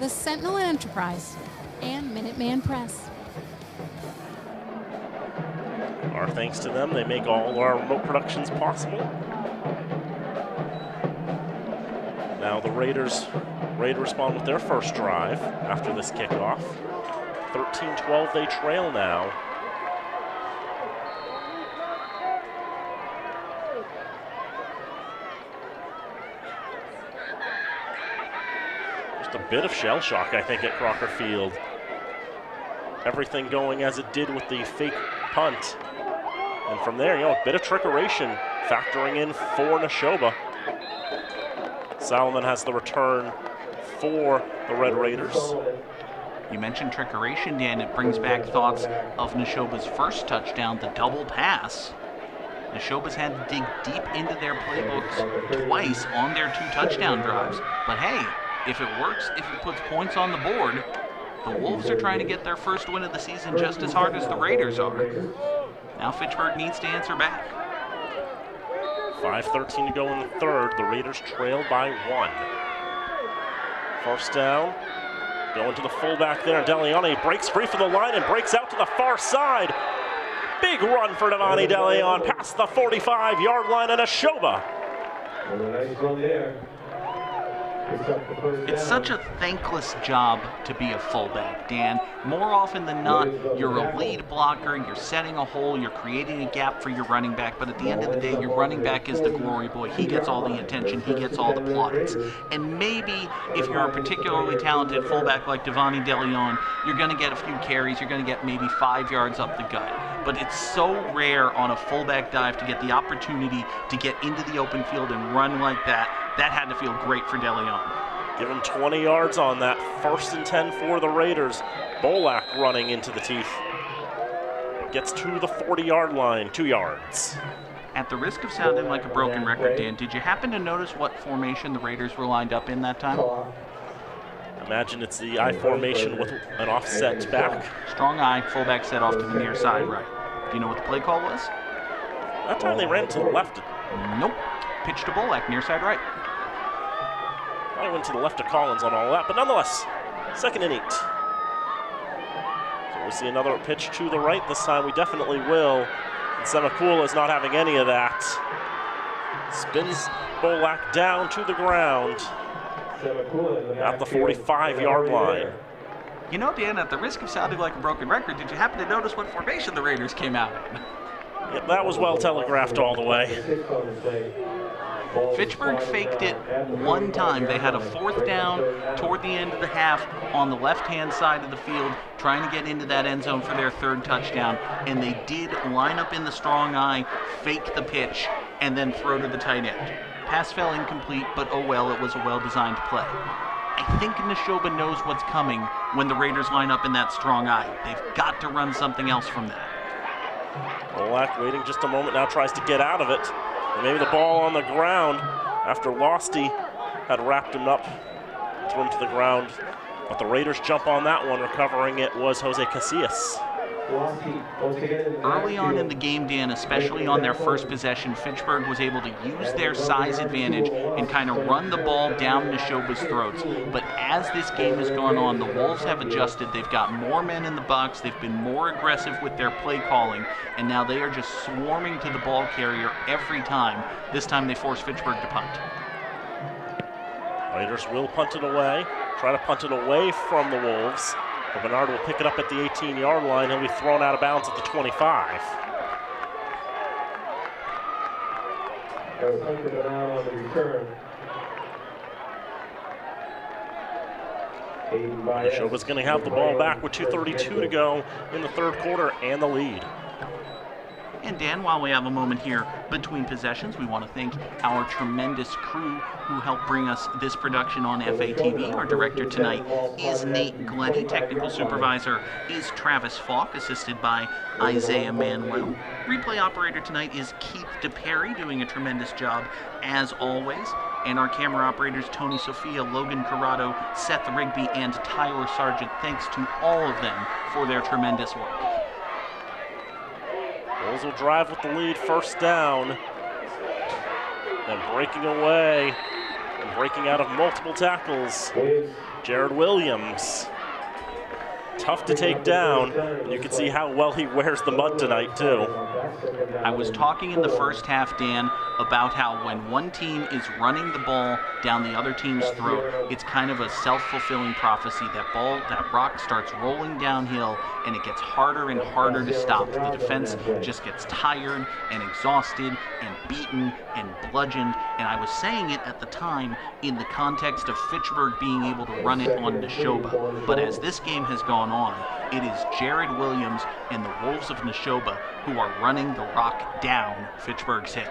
the Sentinel Enterprise, and Minuteman Press. Our thanks to them, they make all our remote productions possible. Now the Raiders respond with their first drive after this kickoff. 13-12, they trail now. Just a bit of shell shock, I think, at Crocker Field. Everything going as it did with the fake punt. And from there, a bit of trickeration factoring in for Nashoba. Salomon has the return for the Red Raiders. You mentioned trickeration, Dan. It brings back thoughts of Nashoba's first touchdown, the double pass. Nashoba's had to dig deep into their playbooks twice on their 2 touchdown drives. But hey, if it works, if it puts points on the board, the Wolves are trying to get their first win of the season just as hard as the Raiders are. Now Fitchburg needs to answer back. 5:13 to go in the third. The Raiders trail by 1. First down. Going to the fullback there. Deleon breaks free for the line and breaks out to the far side. Big run for Devani Deleon past the 45-yard line, and Nashoba. Nice run there. It's such a thankless job to be a fullback, Dan. More often than not, you're a lead blocker, you're setting a hole, you're creating a gap for your running back, but at the end of the day, your running back is the glory boy. He gets all the attention, he gets all the plaudits. And maybe if you're a particularly talented fullback like Devani DeLeon, you're going to get a few carries, you're going to get maybe 5 yards up the gut. But it's so rare on a fullback dive to get the opportunity to get into the open field and run like that. That had to feel great for DeLeon. Give him 20 yards on that. 1st and 10 for the Raiders. Bolak running into the teeth. Gets to the 40-yard line, 2 yards. At the risk of sounding like a broken record, Dan, did you happen to notice what formation the Raiders were lined up in that time? Imagine it's the I formation with an offset back. Strong I, fullback set off to the near side right. Do you know what the play call was? That time they ran to the left. Nope. Pitch to Bolak, near side right. I went to the left of Collins on all that, but nonetheless, 2nd and 8. So we see another pitch to the right. This time we definitely will. And Semakula is not having any of that. Spins Bolak down to the ground at the 45-yard line. You know, Dan, at the risk of sounding like a broken record, did you happen to notice what formation the Raiders came out in? Yep, that was well telegraphed all the way. Fitchburg faked it one time. They had a 4th down toward the end of the half on the left-hand side of the field, trying to get into that end zone for their 3rd touchdown, and they did line up in the strong I, fake the pitch, and then throw to the tight end. Pass fell incomplete, but oh well, it was a well-designed play. I think Nashoba knows what's coming when the Raiders line up in that strong I. They've got to run something else from that. Bolak waiting just a moment now, tries to get out of it. And maybe the ball on the ground after Losty had wrapped him up, threw him to the ground. But the Raiders jump on that one. Recovering it was Jose Casillas. Early on in the game, Dan, especially on their first possession, Fitchburg was able to use their size advantage and kind of run the ball down Nashoba's throats. But as this game has gone on, the Wolves have adjusted. They've got more men in the box. They've been more aggressive with their play calling, and now they are just swarming to the ball carrier every time. This time they force Fitchburg to punt. Raiders will punt it away, try to punt it away from the Wolves. But Bernard will pick it up at the 18-yard line. He'll be thrown out of bounds at the 25. That was Hunter Bernard on the return. Nashoba's going to have the ball back with 2:32 to go in the 3rd quarter and the lead. And Dan, while we have a moment here between possessions, we want to thank our tremendous crew who helped bring us this production on FATV. Our director tonight is Nate Glenny. Technical supervisor is Travis Falk, assisted by Isaiah Manuel. Replay operator tonight is Keith DePerry, doing a tremendous job as always. And our camera operators, Tony Sophia, Logan Corrado, Seth Rigby, and Tyler Sargent. Thanks to all of them for their tremendous work. Bulls will drive with the lead, 1st down. And breaking away and breaking out of multiple tackles, Jared Williams. Tough to take down. You can see how well he wears the mud tonight, too. I was talking in the first half, Dan, about how when one team is running the ball down the other team's throat, it's kind of a self-fulfilling prophecy. That rock starts rolling downhill, and it gets harder and harder to stop. The defense just gets tired and exhausted and beaten and bludgeoned. And I was saying it at the time in the context of Fitchburg being able to run it on Nashoba. But as this game has gone on, it is Jared Williams and the Wolves of Nashoba who are running the rock down Fitchburg's hill.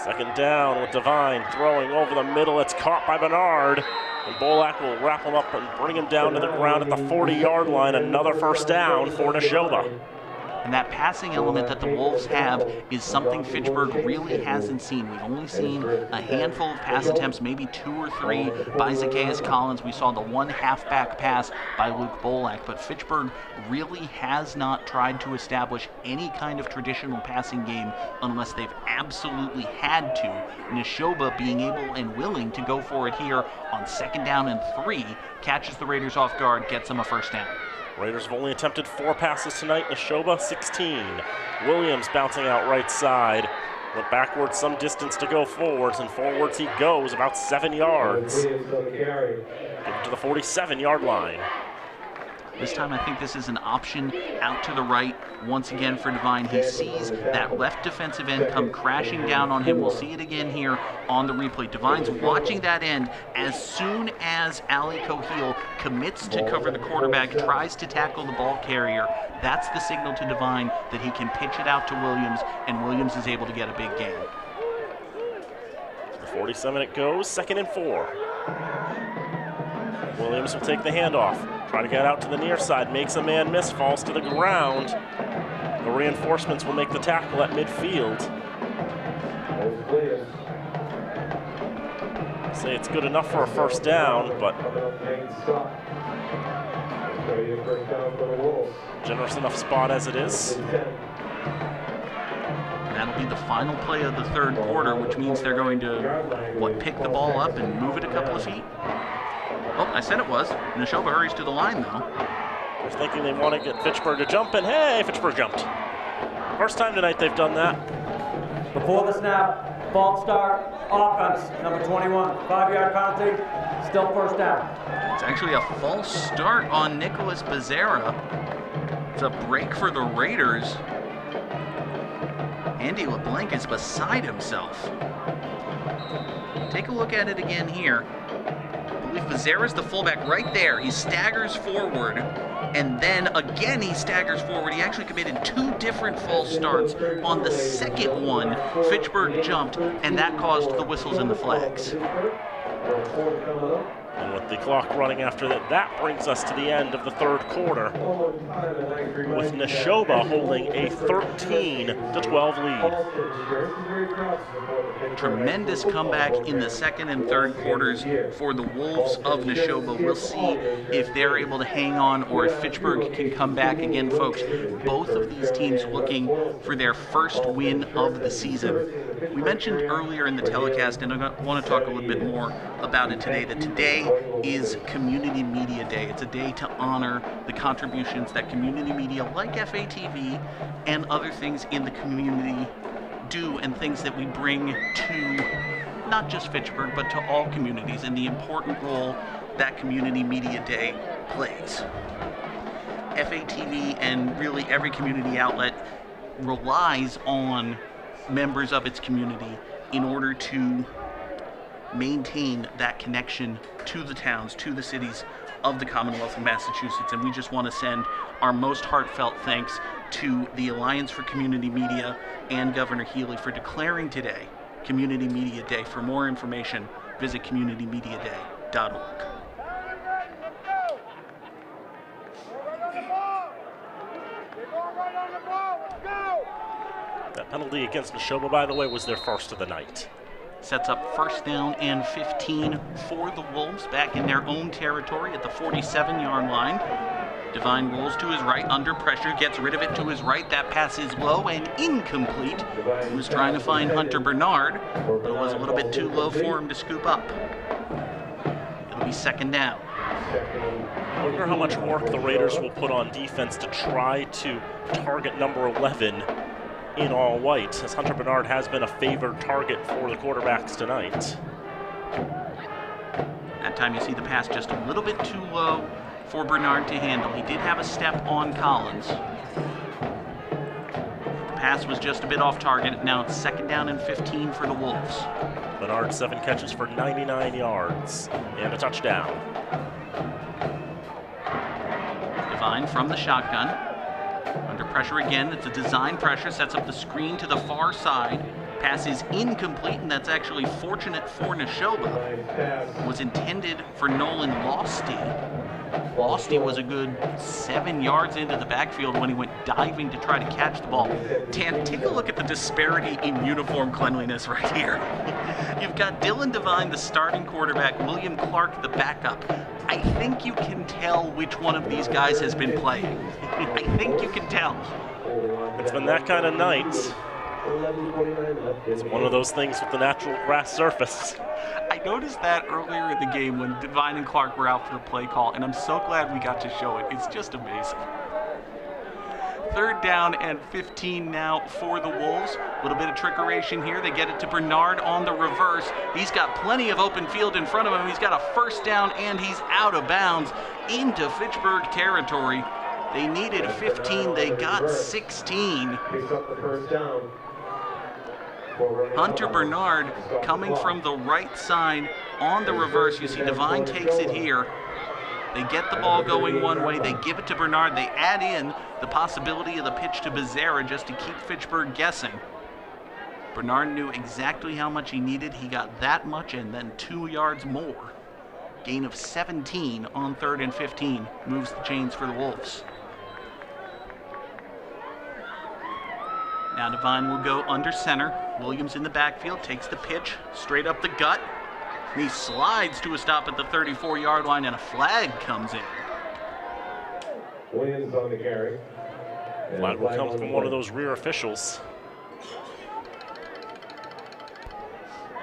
2nd down with Devine throwing over the middle. It's caught by Bernard. And Bolak will wrap him up and bring him down to the ground at the 40-yard line. Another 1st down for Nashoba. And that passing element that the Wolves have is something Fitchburg really hasn't seen. We've only seen a handful of pass attempts, maybe 2 or 3 by Zacchaeus Collins. We saw the one halfback pass by Luke Bolak, but Fitchburg really has not tried to establish any kind of traditional passing game unless they've absolutely had to. Nashoba being able and willing to go for it here on 2nd down and 3, catches the Raiders off guard, gets them a 1st down. Raiders have only attempted 4 passes tonight. Nashoba, 16. Williams bouncing out right side. Went backwards some distance to go forwards, and forwards he goes about 7 yards. Give it to the 47-yard line. This time I think this is an option out to the right once again for Devine. He sees that left defensive end come crashing down on him. We'll see it again here on the replay. Devine's watching that end. As soon as Ali Coheel commits to cover the quarterback, tries to tackle the ball carrier, that's the signal to Devine that he can pitch it out to Williams, and Williams is able to get a big gain. The 47 it goes, 2nd and 4. Williams will take the handoff. Try to get out to the near side, makes a man miss, falls to the ground. The reinforcements will make the tackle at midfield. Say it's good enough for a first down, but generous enough spot as it is. That'll be the final play of the third quarter, which means they're going to, pick the ball up and move it a couple of feet? Oh, I said it was. Nashoba hurries to the line, though. They're thinking they want to get Fitchburg to jump, and hey, Fitchburg jumped. First time tonight they've done that. Before the snap, false start, offense, number 21, 5-yard penalty, still first down. It's actually a false start on Nicholas Becerra. It's a break for the Raiders. Andy LeBlanc is beside himself. Take a look at it again here. I believe Becerra's the fullback right there. He staggers forward, and then again he staggers forward. He actually committed 2 different false starts. On the second one, Fitchburg jumped, and that caused the whistles and the flags. And with the clock running after that, that brings us to the end of the third quarter, with Nashoba holding a 13-12 lead. Tremendous comeback in the second and third quarters for the Wolves of Nashoba. We'll see if they're able to hang on or if Fitchburg can come back again, folks. Both of these teams looking for their first win of the season. We mentioned earlier in the telecast, and I want to talk a little bit more about it today, that today is Community Media Day. It's a day to honor the contributions that community media like FATV and other things in the community do, and things that we bring to not just Fitchburg, but to all communities, and the important role that Community Media Day plays. FATV and really every community outlet relies on members of its community in order to maintain that connection to the towns, to the cities of the Commonwealth of Massachusetts. And we just want to send our most heartfelt thanks to the Alliance for Community Media and Governor Healy for declaring today Community Media Day. For more information, visit communitymediaday.org. That penalty against Nashoba, by the way, was their first of the night. Sets up first down and 15 for the Wolves back in their own territory at the 47-yard line. Devine rolls to his right under pressure, gets rid of it to his right. That pass is low and incomplete. He was trying to find Hunter Bernard, but it was a little bit too low for him to scoop up. It'll be second down. I wonder how much work the Raiders will put on defense to try to target number 11 in all white, as Hunter Bernard has been a favored target for the quarterbacks tonight. That time you see the pass just a little bit too low for Bernard to handle. He did have a step on Collins. The pass was just a bit off target. Now it's second down and 15 for the Wolves. Bernard 7 catches for 99 yards and a touchdown. Devine from the shotgun. Under pressure again, it's a design pressure, sets up the screen to the far side. Pass is incomplete, and that's actually fortunate for Nashoba. It was intended for Nolan Losty. Losty was a good 7 yards into the backfield when he went diving to try to catch the ball. Dan, take a look at the disparity in uniform cleanliness right here. You've got Dylan Devine, the starting quarterback, William Clark, the backup. I think you can tell which one of these guys has been playing. I think you can tell. It's been that kind of night. It's one of those things with the natural grass surface. I noticed that earlier in the game when Devine and Clark were out for the play call, and I'm so glad we got to show it. It's just amazing. Third down and 15 now for the Wolves. A little bit of trickeration here. They get it to Bernard on the reverse. He's got plenty of open field in front of him. He's got a first down, and he's out of bounds into Fitchburg territory. They needed 15. They got 16. Hunter Bernard coming from the right side on the reverse. You see Devine takes it here. They get the ball going one way. They give it to Bernard. They add in the possibility of the pitch to Becerra just to keep Fitchburg guessing. Bernard knew exactly how much he needed. He got that much and then 2 yards more. Gain of 17 on third and 15 moves the chains for the Wolves. Now Divine will go under center. Williams in the backfield, takes the pitch, straight up the gut. And he slides to a stop at the 34-yard line, and a flag comes in. Williams on the carry. Flag will come from one of those rear officials.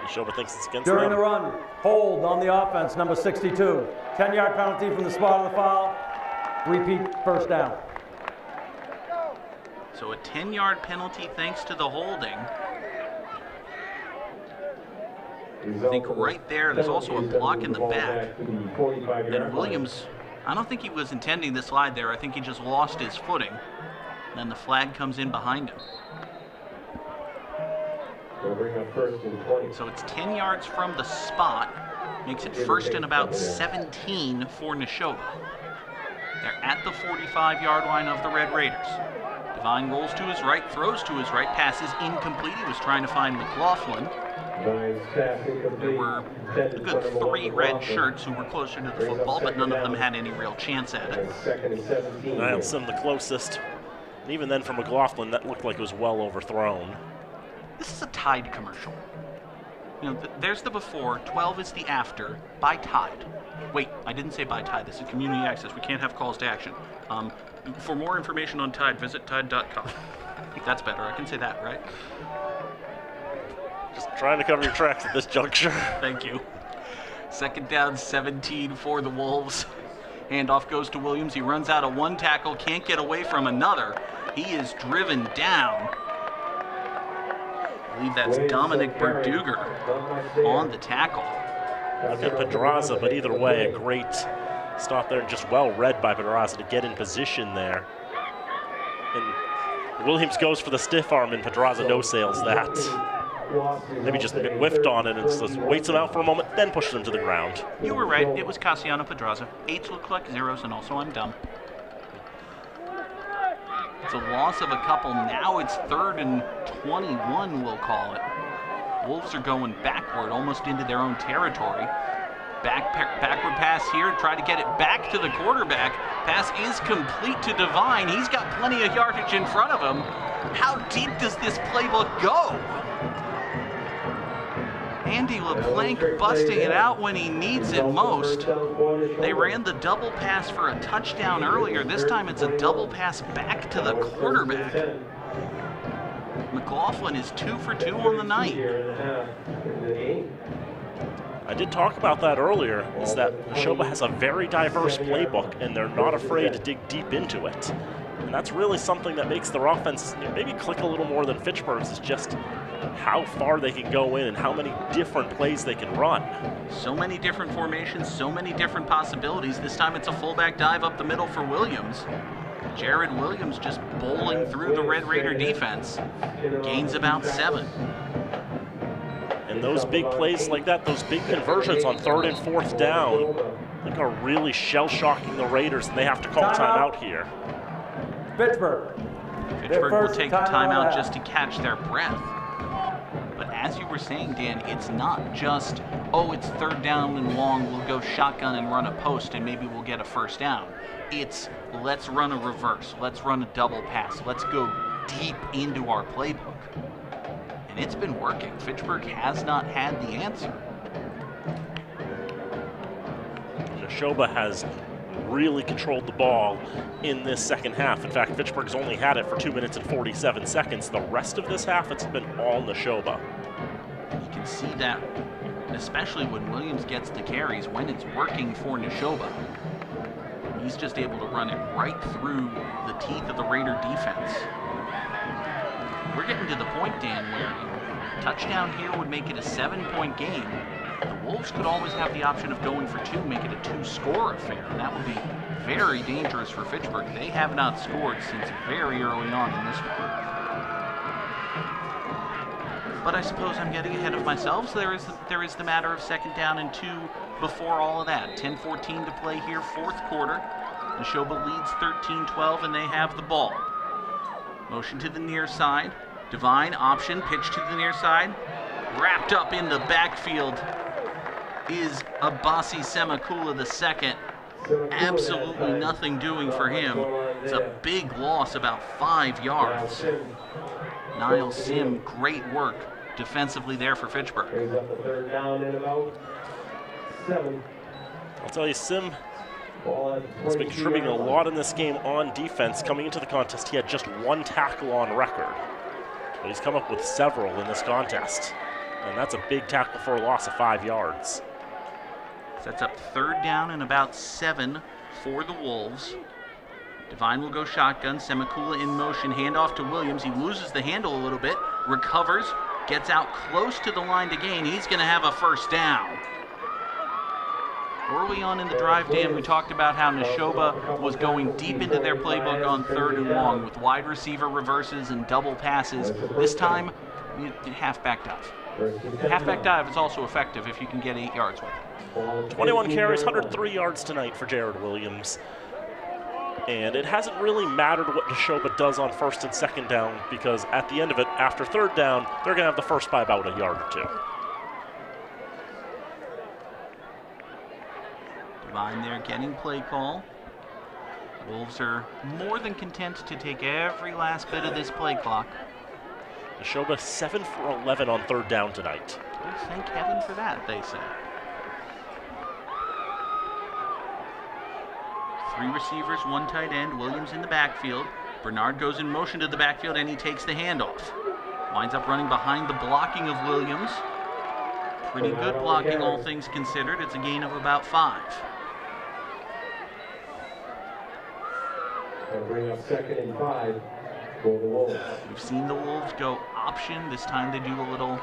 Nashoba thinks it's against During them. the run, hold on the offense, number 62. 10-yard penalty from the spot of the foul. Repeat first down. So a 10-yard penalty thanks to the holding. I think right there's also a block in the back. And Williams, I don't think he was intending the slide there. I think he just lost his footing. Then the flag comes in behind him. So it's 10 yards from the spot. Makes it first and about 17 for Nashoba. They're at the 45-yard line of the Red Raiders. Divine rolls to his right, throws to his right, pass is incomplete. He was trying to find McLaughlin. There were a good 3 red shirts who were closer to the football, but none of them had any real chance at it. Nielsen the closest. And even then for McLaughlin, that looked like it was well overthrown. This is a Tide commercial. You know, there's the before, 12 is the after, by Tide. Wait, I didn't say by Tide, this is community access. We can't have calls to action. For more information on Tide, visit Tide.com. That's better, I can say that, right? Just trying to cover your tracks at this juncture. Thank you. Second down, 17 for the Wolves. Handoff goes to Williams. He runs out of one tackle, can't get away from another. He is driven down. I believe that's Dominic Berduger on the tackle. Look at Pedraza, but either way, a great stop there, and just well read by Pedraza to get in position there. And Williams goes for the stiff arm, and Pedraza no-sails that. Maybe just whiffed on it and just waits him out for a moment, then pushes him to the ground. You were right, it was Cassiano Pedraza. 8s look like 0s, and also I'm dumb. It's a loss of a couple. Now it's 3rd and 21, we'll call it. Wolves are going backward, almost into their own territory. Backward pass here, try to get it back to the quarterback. Pass is complete to Divine. He's got plenty of yardage in front of him. How deep does this playbook go? Andy LeBlanc busting it out when he needs it most. They ran the double pass for a touchdown earlier. This time it's a double pass back to the quarterback. McLaughlin is 2 for 2 on the night. I did talk about that earlier, is that Nashoba has a very diverse playbook, and they're not afraid to dig deep into it. And that's really something that makes their offense maybe click a little more than Fitchburg's, is just how far they can go in and how many different plays they can run. So many different formations, so many different possibilities. This time it's a fullback dive up the middle for Williams. Jared Williams just bowling through the Red Raider defense. Gains about 7. And those big plays like that, those big conversions on 3rd and 4th down, I think are really shell-shocking the Raiders, and they have to call timeout here. Pittsburgh. Pittsburgh will take the timeout just to catch their breath. But as you were saying, Dan, it's not just, oh, it's 3rd down and long, we'll go shotgun and run a post and maybe we'll get a first down. It's, let's run a reverse, let's run a double pass, let's go deep into our playbook. And it's been working. Fitchburg has not had the answer. Nashoba has really controlled the ball in this second half. In fact, Fitchburg's only had it for 2 minutes and 47 seconds. The rest of this half, it's been all Nashoba. You can see that, especially when Williams gets the carries, when it's working for Nashoba. He's just able to run it right through the teeth of the Raider defense. We're getting to the point, Dan, where a touchdown here would make it a 7-point game. The Wolves could always have the option of going for 2, make it a 2-score affair, and that would be very dangerous for Fitchburg. They have not scored since very early on in this one. But I suppose I'm getting ahead of myself, so there is the matter of 2nd down and 2 before all of that. 10:14 to play here, 4th quarter. Nashoba leads 13-12, and they have the ball. Motion to the near side. Divine option, pitch to the near side. Wrapped up in the backfield is Abasi Semakula II. Absolutely nothing doing for him. It's a big loss, about 5 yards. Niall Sim, great work defensively there for Fitchburg. Brings up the third down in about 7. I'll tell you, Sim Ball at has been 22 contributing a yard line. lot in this game on defense. Coming into the contest, he had just 1 tackle on record. But he's come up with several in this contest. And that's a big tackle for a loss of 5 yards. Sets up third down and about 7 for the Wolves. Devine will go shotgun. Semikula in motion. Handoff to Williams. He loses the handle a little bit. Recovers. Gets out close to the line to gain. He's going to have a first down. Early on in the drive, Dan, we talked about how Nashoba was going deep into their playbook on 3rd and long with wide receiver reverses and double passes. This time, halfback dive. Halfback dive is also effective if you can get 8 yards with it. 21 carries, 103 yards tonight for Jared Williams. And it hasn't really mattered what Nashoba does on 1st and 2nd down, because at the end of it, after 3rd down, they're going to have the first by about a yard or 2. Devine there getting play call. Wolves are more than content to take every last bit of this play clock. Nashoba 7 for 11 on 3rd down tonight. Well, thank heaven for that, they say. 3 receivers, 1 tight end. Williams in the backfield. Bernard goes in motion to the backfield and he takes the handoff. Winds up running behind the blocking of Williams. Pretty good blocking, all things considered. It's a gain of about 5. They'll bring up 2nd and 5 for the Wolves. We've seen the Wolves go option. This time they do a little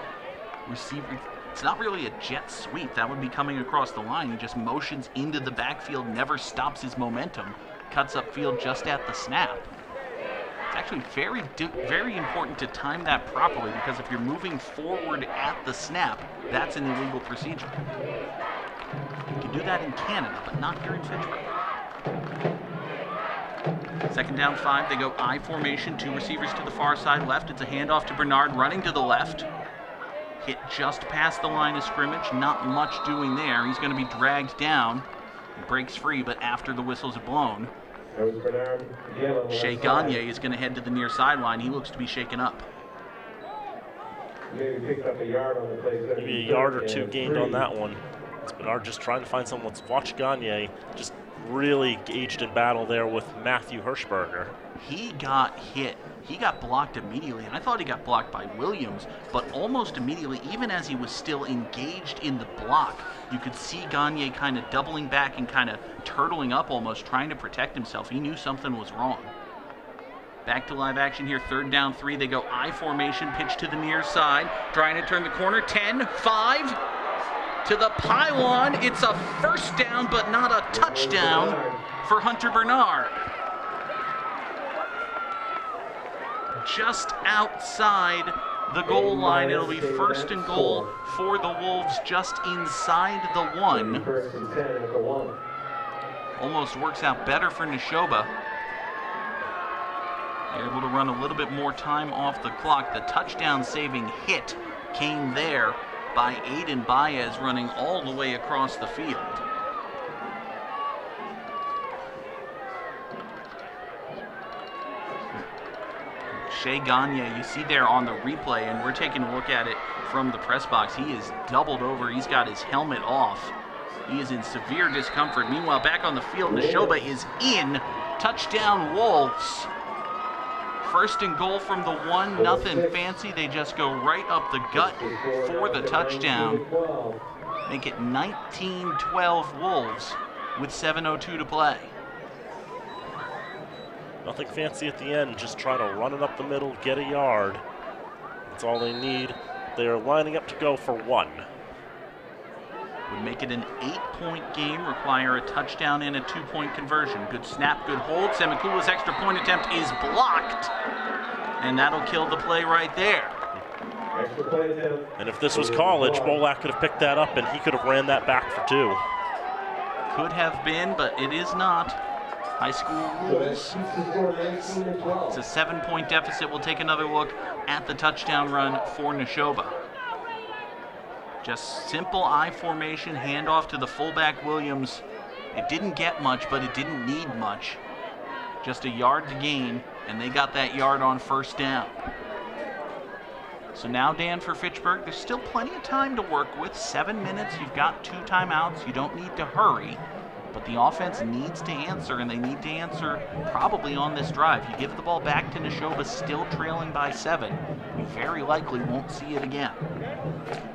receiver. It's not really a jet sweep. That would be coming across the line. He just motions into the backfield, never stops his momentum, cuts upfield just at the snap. It's actually very important to time that properly, because if you're moving forward at the snap, that's an illegal procedure. You can do that in Canada, but not here in Fitchburg. 2nd down 5, they go I formation, 2 receivers to the far side left. It's a handoff to Bernard running to the left. Hit just past the line of scrimmage, not much doing there. He's going to be dragged down. He breaks free, but after the whistles are blown. Shea Gagne is going to head to the near sideline. He looks to be shaken up. Maybe picked up a yard on the play. Maybe a yard or 2 gained on that one. It's Bernard just trying to find someone. Let's watch Gagne just really engaged in battle there with Matthew Hirschberger. He got hit. He got blocked immediately, and I thought he got blocked by Williams, but almost immediately, even as he was still engaged in the block, you could see Gagne kind of doubling back and kind of turtling up almost, trying to protect himself. He knew something was wrong. Back to live action here, 3rd down 3. They go I formation, pitch to the near side, trying to turn the corner, 10, 5, to the pylon. It's a first down, but not a touchdown for Hunter Bernard. Just outside the goal line. It'll be 1st and goal for the Wolves just inside the 1. 1st and 10 at the 1. Almost works out better for Nashoba. They're able to run a little bit more time off the clock. The touchdown-saving hit came there by Aiden Baez running all the way across the field. Shea Gagne, you see there on the replay, and we're taking a look at it from the press box. He is doubled over. He's got his helmet off. He is in severe discomfort. Meanwhile, back on the field, Nashoba is in. Touchdown, Wolves. 1st and goal from the 1. Nothing fancy. They just go right up the gut for the touchdown. Make it 19-12 Wolves with 7:02 to play. Nothing fancy at the end, just trying to run it up the middle, get a yard. That's all they need. They are lining up to go for 1. Would make it an 8-point game, require a touchdown and a 2-point conversion. Good snap, good hold. Semikula's extra point attempt is blocked, and that'll kill the play right there. Extra play attempt. And if this was college, Bolak could have picked that up and he could have ran that back for 2. Could have been, but it is not. High school rules. It's a 7-point deficit. We'll take another look at the touchdown run for Nashoba. Just simple I formation, handoff to the fullback Williams. It didn't get much, but it didn't need much. Just a yard to gain, and they got that yard on first down. So now, Dan, for Fitchburg, there's still plenty of time to work with. 7 minutes, you've got 2 timeouts. You don't need to hurry. But the offense needs to answer, and they need to answer probably on this drive. You give the ball back to Nashoba, still trailing by 7. You very likely won't see it again.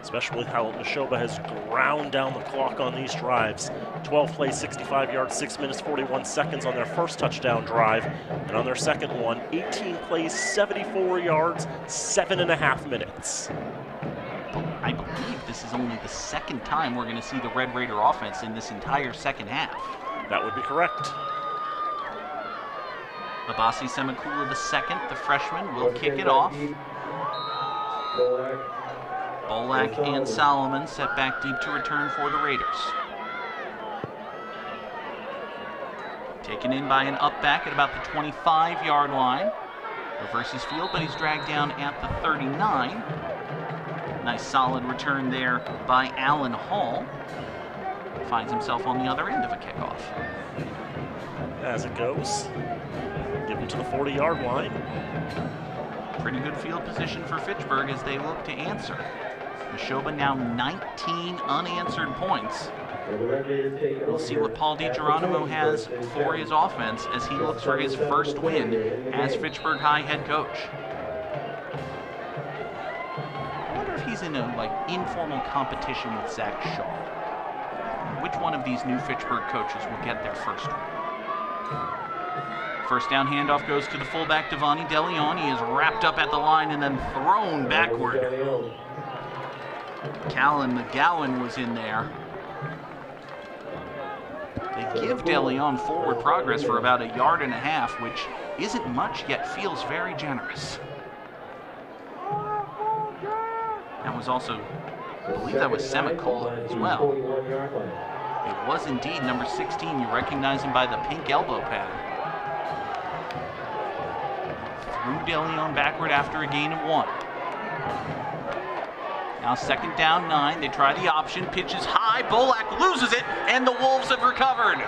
Especially how Nashoba has ground down the clock on these drives. 12 plays, 65 yards, 6 minutes, 41 seconds on their first touchdown drive. And on their second one, 18 plays, 74 yards, 7.5 minutes. I believe this is only the second time we're going to see the Red Raider offense in this entire second half. That would be correct. Abasi Semakula II, the freshman, will kick it off. Bolak and Solomon set back deep to return for the Raiders. Taken in by an up back at about the 25-yard line. Reverses field, but he's dragged down at the 39. Nice solid return there by Allen Hall. Finds himself on the other end of a kickoff. As it goes, give him to the 40-yard line. Pretty good field position for Fitchburg as they look to answer. Nashoba now 19 unanswered points. We'll see what Paul DiGeronimo has for his offense as he looks for his first win as Fitchburg High head coach. I wonder if he's in a informal competition with Zach Shaw. Which one of these new Fitchburg coaches will get their first win? First down handoff goes to the fullback, Devani DeLeon. He is wrapped up at the line and then thrown backward. Callan McGowan was in there. They give DeLeon forward progress for about 1.5 yards, which isn't much yet feels very generous. That was also, I believe that was Semakula as well. It was indeed number 16. You recognize him by the pink elbow pad. Threw DeLeon backward after a gain of 1. Now second down 9, they try the option, pitches high, Bolak loses it, and the Wolves have recovered.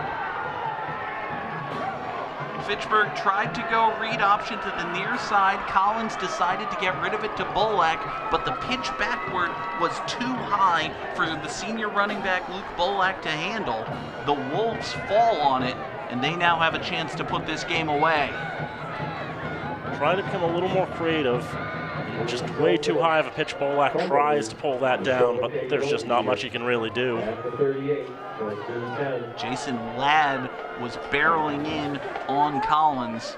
Fitchburg tried to go read option to the near side. Collins decided to get rid of it to Bolak, but the pitch backward was too high for the senior running back Luke Bolak to handle. The Wolves fall on it, and they now have a chance to put this game away. Trying to become a little more creative. Just way too high of a pitch. Bolak tries to pull that down, but there's just not much he can really do. Jason Ladd was barreling in on Collins.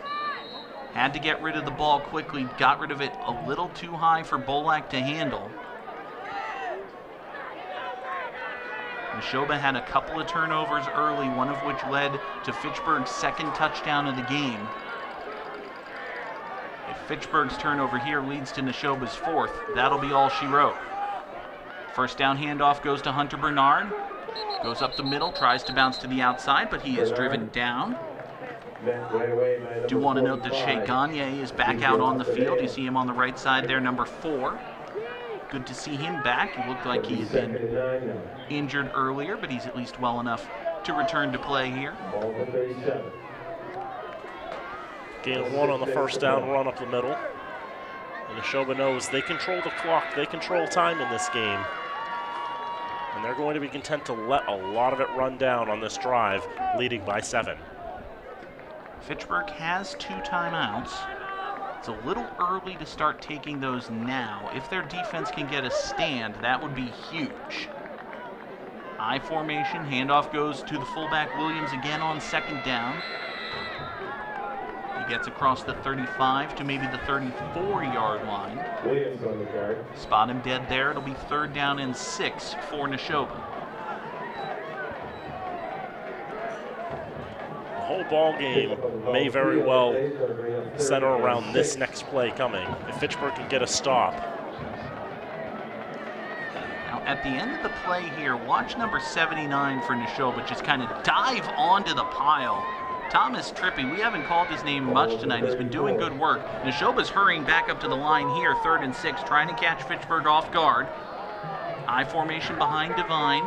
Had to get rid of the ball quickly, got rid of it a little too high for Bolak to handle. Nashoba had a couple of turnovers early, one of which led to Fitchburg's second touchdown of the game. If Fitchburg's turnover here leads to Nashoba's 4th, that'll be all she wrote. First down handoff goes to Hunter Bernard. Goes up the middle, tries to bounce to the outside, but he is driven down. Do want to note that Shea Gagne is back out on the field. You see him on the right side there, number 4. Good to see him back. He looked like he had been injured earlier, but he's at least well enough to return to play here. Gain of 1 on the first down run up the middle. And Nashoba knows they control the clock, they control time in this game. And they're going to be content to let a lot of it run down on this drive, leading by 7. Fitchburg has 2 timeouts. It's a little early to start taking those now. If their defense can get a stand, that would be huge. I formation, handoff goes to the fullback Williams again on second down. He gets across the 35 to maybe the 34-yard line. Williams on the guard. Spot him dead there. It'll be 3rd down and 6 for Nashoba. The whole ball game may very well center around this next play coming. If Fitchburg can get a stop. Now at the end of the play here, watch number 79 for Nashoba just kind of dive onto the pile. Thomas Trippy, we haven't called his name much tonight. He's been doing good work. Nashoba's hurrying back up to the line here, 3rd and 6, trying to catch Fitchburg off guard. I formation behind Devine,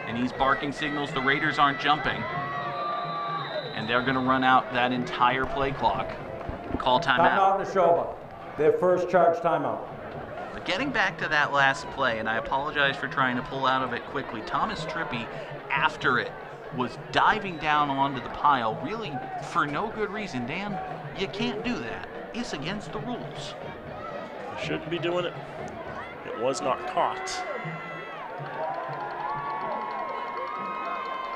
and he's barking signals the Raiders aren't jumping. And they're going to run out that entire play clock. Call timeout. Timeout Nashoba. Their first charge timeout. But getting back to that last play, and I apologize for trying to pull out of it quickly, Thomas Trippi, after it, was diving down onto the pile, really for no good reason. Dan, you can't do that. It's against the rules. You shouldn't be doing it. It was not caught.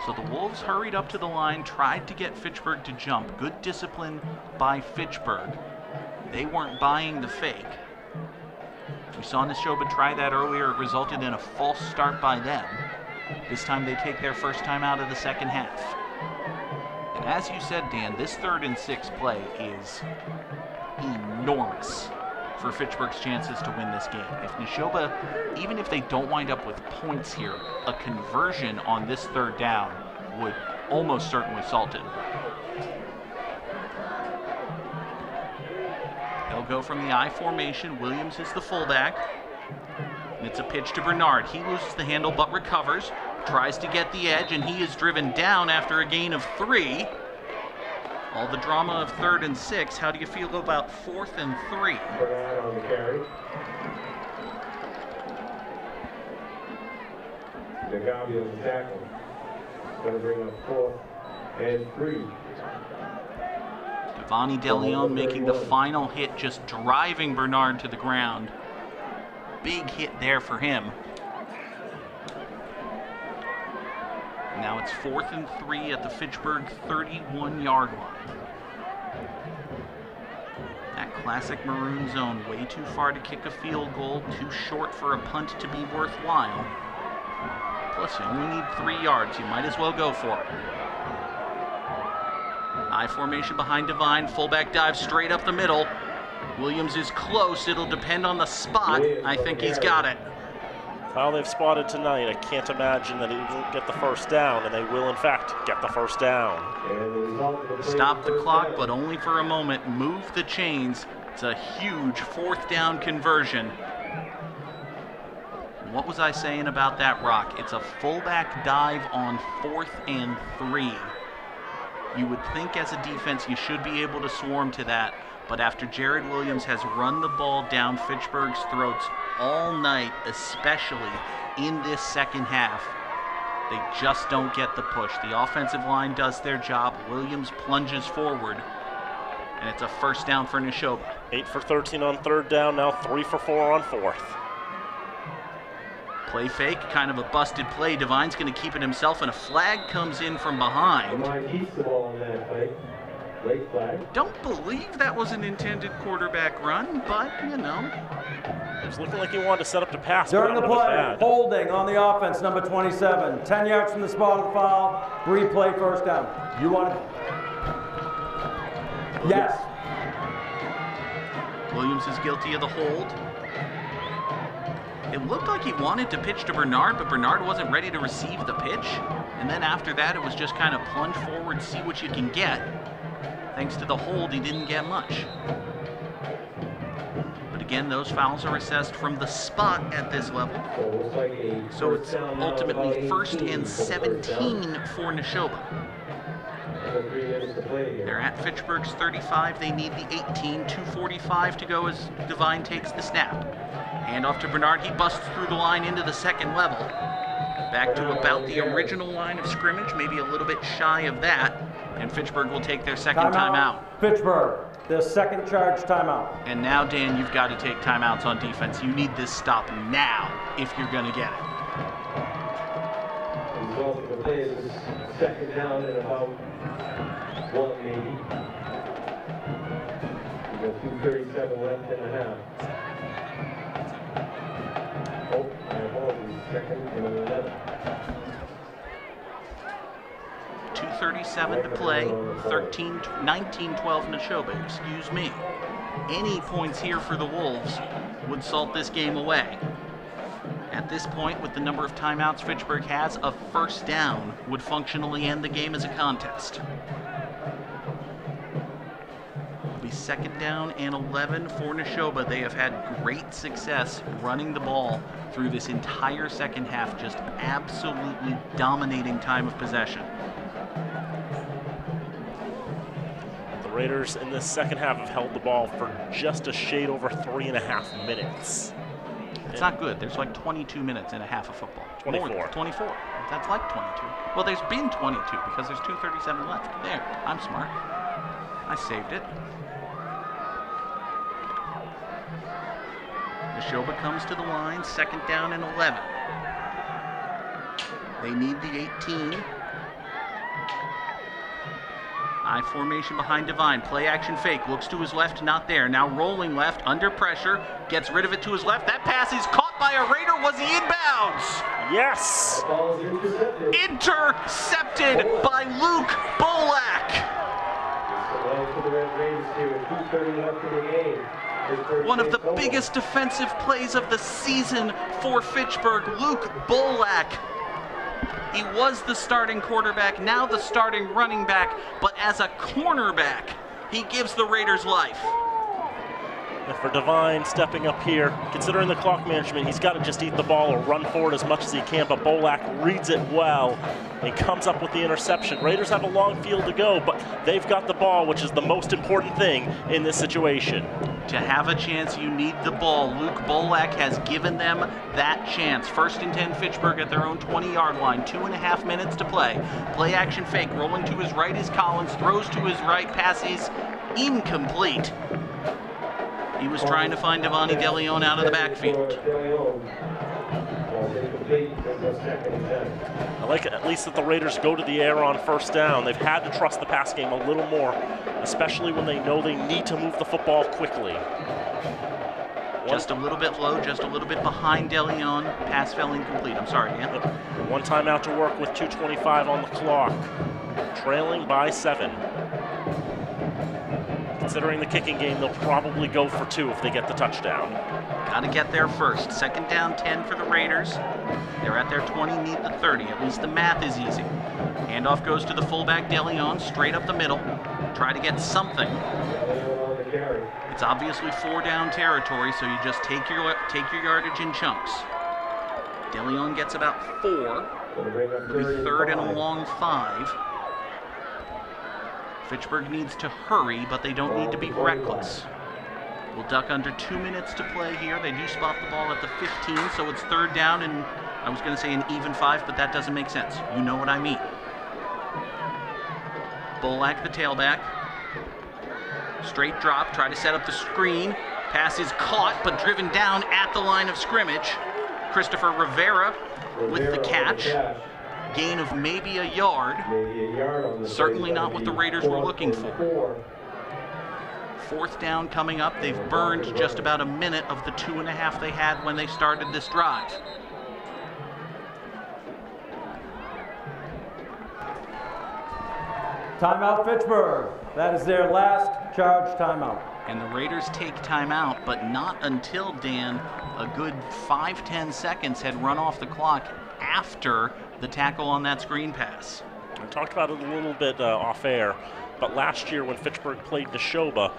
So the Wolves hurried up to the line, tried to get Fitchburg to jump. Good discipline by Fitchburg. They weren't buying the fake. We saw Nashoba try that earlier. It resulted in a false start by them. This time they take their first time out of the second half. And as you said, Dan, this 3rd and 6 play is enormous for Fitchburg's chances to win this game. If Nashoba, even if they don't wind up with points here, a conversion on this 3rd down would almost certainly salt it. They'll go from the I formation. Williams is the fullback. And it's a pitch to Bernard. He loses the handle but recovers. Tries to get the edge, and he is driven down after a gain of 3. All the drama of 3rd and 6. How do you feel about 4th and 3? Bernard on the carry. DeGavio's the tackle. Going to bring up 4th and 3. Devani DeLeon making the final hit, just driving Bernard to the ground. Big hit there for him. Now it's 4th and 3 at the Fitchburg 31-yard line. That classic maroon zone, way too far to kick a field goal, too short for a punt to be worthwhile. Plus, you only need 3 yards. You might as well go for it. I formation behind Devine. Fullback dive straight up the middle. Williams is close. It'll depend on the spot. I think he's got it. How they've spotted tonight, I can't imagine that he won't get the first down, and they will, in fact, get the first down. Stop the clock, but only for a moment. Move the chains. It's a huge 4th down conversion. What was I saying about that rock? It's a fullback dive on 4th and 3. You would think as a defense you should be able to swarm to that, but after Jared Williams has run the ball down Fitchburg's throats all night, especially in this second half, they just don't get the push. The offensive line does their job. Williams plunges forward, and it's a first down for Nashoba. 8 for 13 on 3rd down, now 3 for 4 on 4th. Play fake, kind of a busted play. Devine's going to keep it himself, and a flag comes in from behind. Keeps the ball on that play. Late flag. Don't believe that was an intended quarterback run, but, you know. It was looking like he wanted to set up to pass. During the play, holding on the offense, number 27. 10 yards from the spot of the foul. Replay, first down. You want it? Yes. Williams is guilty of the hold. It looked like he wanted to pitch to Bernard, but Bernard wasn't ready to receive the pitch. And then after that, it was just kind of plunge forward, see what you can get. Thanks to the hold, he didn't get much. But again, those fouls are assessed from the spot at this level. So it's ultimately 1st and 17 for Nashoba. They're at Fitchburg's 35. They need the 18. 2:45 to go as Devine takes the snap. Hand off to Bernard. He busts through the line into the second level. Back to about the original line of scrimmage, maybe a little bit shy of that. And Fitchburg will take their second timeout. Fitchburg, their second charge timeout. And now, Dan, you've got to take timeouts on defense. You need this stop now if you're going to get it. The result of the play is second down and about 1 maybe. We got 2:37 left in the half. Oh, my apologies. Second and 11. 2:37 to play. 19-12 Nashoba, excuse me. Any points here for the Wolves would salt this game away. At this point, with the number of timeouts Fitchburg has, a first down would functionally end the game as a contest. It'll be 2nd down and 11 for Nashoba. They have had great success running the ball through this entire second half, just absolutely dominating time of possession. Raiders in the second half have held the ball for just a shade over 3.5 minutes. It's not good. There's like 22 minutes and a half of football. 24. More, 24. That's like 22. Well, there's been 22 because there's 2:37 left. There, I'm smart. I saved it. Nashoba comes to the line, 2nd down and 11. They need the 18. I formation behind Devine. Play action fake. Looks to his left, not there. Now rolling left, under pressure. Gets rid of it to his left. That pass is caught by a Raider. Was he inbounds? Yes! Intercepted by Luke Bolak. One of the biggest defensive plays of the season for Fitchburg, Luke Bolak. He was the starting quarterback, now the starting running back, but as a cornerback, he gives the Raiders life. And for Devine stepping up here, considering the clock management, he's got to just eat the ball or run forward as much as he can, but Bolak reads it well and comes up with the interception. Raiders have a long field to go, but they've got the ball, which is the most important thing in this situation. To have a chance, you need the ball. Luke Bolak has given them that chance. 1st and 10 Fitchburg at their own 20-yard line. 2.5 minutes to play. Play action fake. Rolling to his right is Collins. Throws to his right. Pass is incomplete. He was trying to find Devani DeLeon out of the backfield. I like at least that the Raiders go to the air on 1st down. They've had to trust the pass game a little more, especially when they know they need to move the football quickly. Just a little bit low, just a little bit behind DeLeon. Pass fell incomplete. I'm sorry, Dan. One timeout to work with 2:25 on the clock. Trailing by 7. Considering the kicking game, they'll probably go for 2 if they get the touchdown. Got to get there first. 2nd down, 10 for the Raiders. They're at their 20, need the 30. At least the math is easy. Handoff goes to the fullback, DeLeon, straight up the middle. Try to get something. It's obviously 4-down territory, so you just take your yardage in chunks. DeLeon gets about 4. It'll be 3rd and a long 5. Fitchburg needs to hurry, but they don't need to be reckless. We'll duck under 2 minutes to play here. They do spot the ball at the 15, so it's 3rd down, and I was going to say an even 5, but that doesn't make sense. You know what I mean. Bolak, the tailback. Straight drop, try to set up the screen. Pass is caught, but driven down at the line of scrimmage. Christopher Rivera with the catch. Gain of maybe a yard. Certainly not what the Raiders were looking for. 4th down coming up. They've burned just about a minute of the 2.5 they had when they started this drive. Timeout Fitchburg. That is their last charge timeout. And the Raiders take timeout, but not until, Dan, a good 5-10 seconds had run off the clock after the tackle on that screen pass. I talked about it a little bit off air, but last year when Fitchburg played Nashoba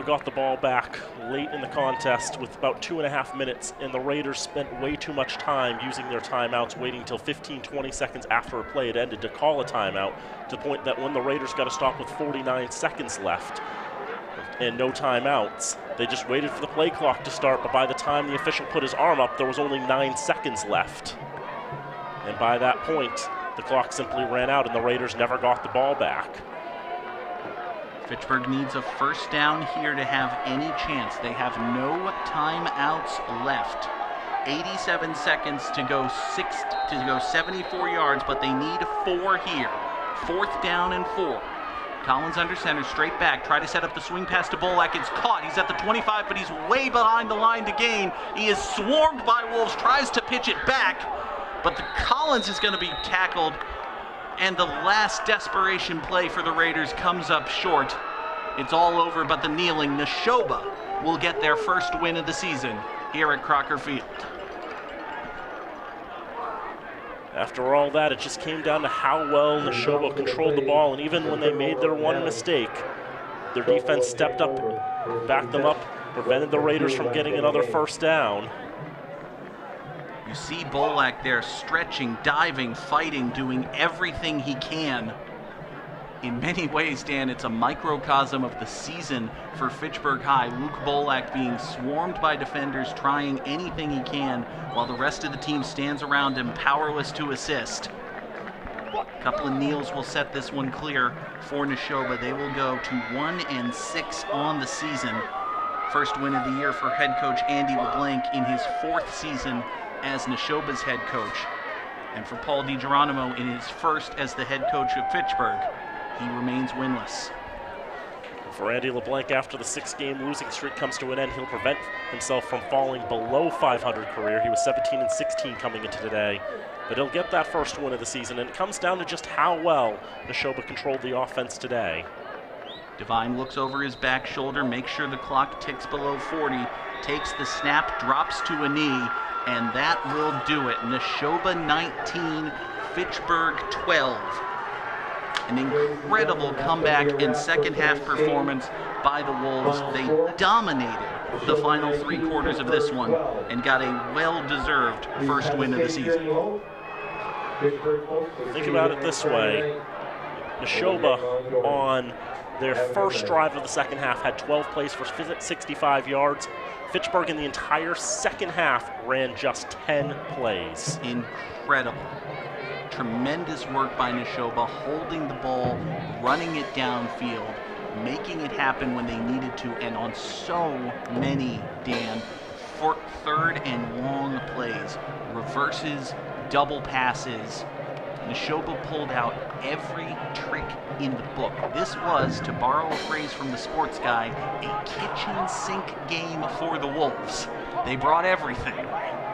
got the ball back late in the contest with about 2.5 minutes, and the Raiders spent way too much time using their timeouts, waiting until 15-20 seconds after a play had ended to call a timeout, to the point that when the Raiders got a stop with 49 seconds left and no timeouts, they just waited for the play clock to start, but by the time the official put his arm up, there was only 9 seconds left. And by that point, the clock simply ran out and the Raiders never got the ball back. Fitchburg needs a 1st down here to have any chance. They have no timeouts left. 87 seconds to go 74 yards, but they need 4 here. 4th down and 4. Collins under center, straight back, try to set up the swing pass to Bolak. It's caught. He's at the 25, but he's way behind the line to gain. He is swarmed by Wolves, tries to pitch it back, but the Collins is going to be tackled, and the last desperation play for the Raiders comes up short. It's all over but the kneeling. Nashoba will get their first win of the season here at Crocker Field. After all that, it just came down to how well Nashoba controlled the ball, and even when they made their one mistake, their defense stepped up, backed them up, prevented the Raiders from getting another 1st down. You see Bolak there stretching, diving, fighting, doing everything he can. In many ways, Dan, it's a microcosm of the season for Fitchburg High. Luke Bolak being swarmed by defenders, trying anything he can, while the rest of the team stands around him, powerless to assist. A couple of kneels will set this one clear for Nashoba. They will go to 1-6 on the season. First win of the year for head coach Andy LeBlanc in his 4th season as Nashoba's head coach. And for Paul DiGeronimo in his first as the head coach of Fitchburg, he remains winless. For Andy LeBlanc, after the 6-game losing streak comes to an end, he'll prevent himself from falling below 500 career. He was 17-16 coming into today, but he'll get that first win of the season, and it comes down to just how well Nashoba controlled the offense today. Devine looks over his back shoulder, makes sure the clock ticks below 40, takes the snap, drops to a knee, and that will do it. Nashoba 19, Fitchburg 12. An incredible comeback and second half performance by the Wolves. They dominated the final 3 quarters of this one and got a well-deserved first win of the season. Think about it this way. Nashoba on their first drive of the second half had 12 plays for 65 yards. Fitchburg in the entire second half ran just 10 plays. Incredible. Tremendous work by Nashoba, holding the ball, running it downfield, making it happen when they needed to, and on so many, Dan, for third and long plays, reverses, double passes. Nashoba pulled out every trick in the book. This was, to borrow a phrase from the sports guy, a kitchen sink game for the Wolves. They brought everything,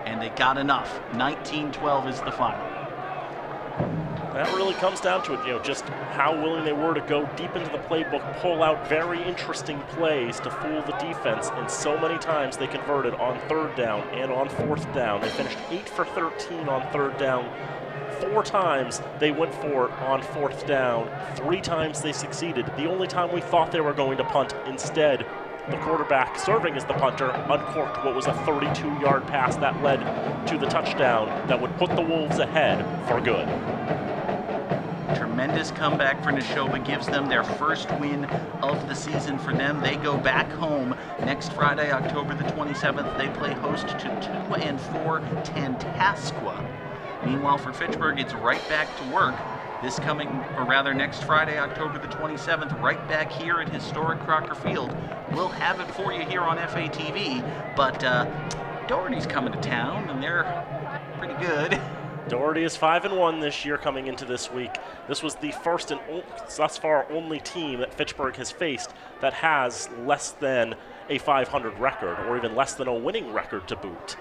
and they got enough. 19-12 is the final. That really comes down to it, just how willing they were to go deep into the playbook, pull out very interesting plays to fool the defense, and so many times they converted on 3rd down and on 4th down. They finished 8 for 13 on 3rd down. 4 times they went for it on 4th down. 3 times they succeeded. The only time we thought they were going to punt, instead, the quarterback serving as the punter uncorked what was a 32-yard pass that led to the touchdown that would put the Wolves ahead for good. Tremendous comeback for Nashoba, gives them their first win of the season for them. They go back home next Friday, October the 27th. They play host to 2-4 Tantasqua. Meanwhile, for Fitchburg, it's right back to work. This coming, or rather next Friday, October the 27th, right back here at historic Crocker Field. We'll have it for you here on FATV, but Doherty's coming to town, and they're pretty good. Doherty is 5-1 this year coming into this week. This was the first and thus far only team that Fitchburg has faced that has less than a 500 record, or even less than a winning record to boot.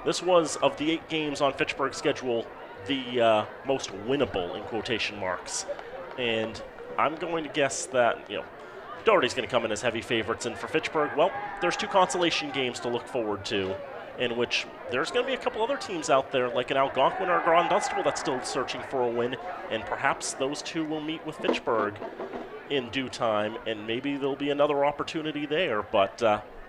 This was, of the 8 games on Fitchburg's schedule, the most winnable, in quotation marks. And I'm going to guess that, Doherty's going to come in as heavy favorites. And for Fitchburg, well, there's 2 consolation games to look forward to, in which there's going to be a couple other teams out there, like an Algonquin or a Grand Dunstable, that's still searching for a win. And perhaps those 2 will meet with Fitchburg in due time, and maybe there'll be another opportunity there. But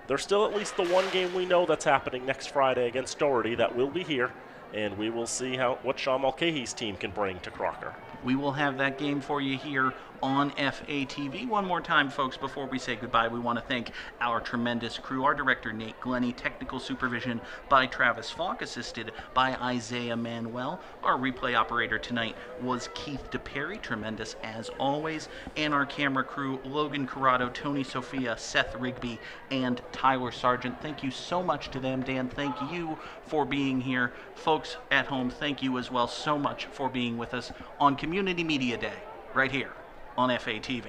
there's still at least the 1 game we know that's happening next Friday against Doherty that will be here, and we will see what Sean Mulcahy's team can bring to Crocker. We will have that game for you here on FATV. One more time, folks, before we say goodbye, we want to thank our tremendous crew, our director, Nate Glennie, technical supervision by Travis Falk, assisted by Isaiah Manuel. Our replay operator tonight was Keith DePerry, tremendous as always, and our camera crew, Logan Corrado, Tony Sophia, Seth Rigby, and Tyler Sargent. Thank you so much to them. Dan, thank you for being here. Folks at home, thank you as well so much for being with us on Community Media Day, right here on FATV.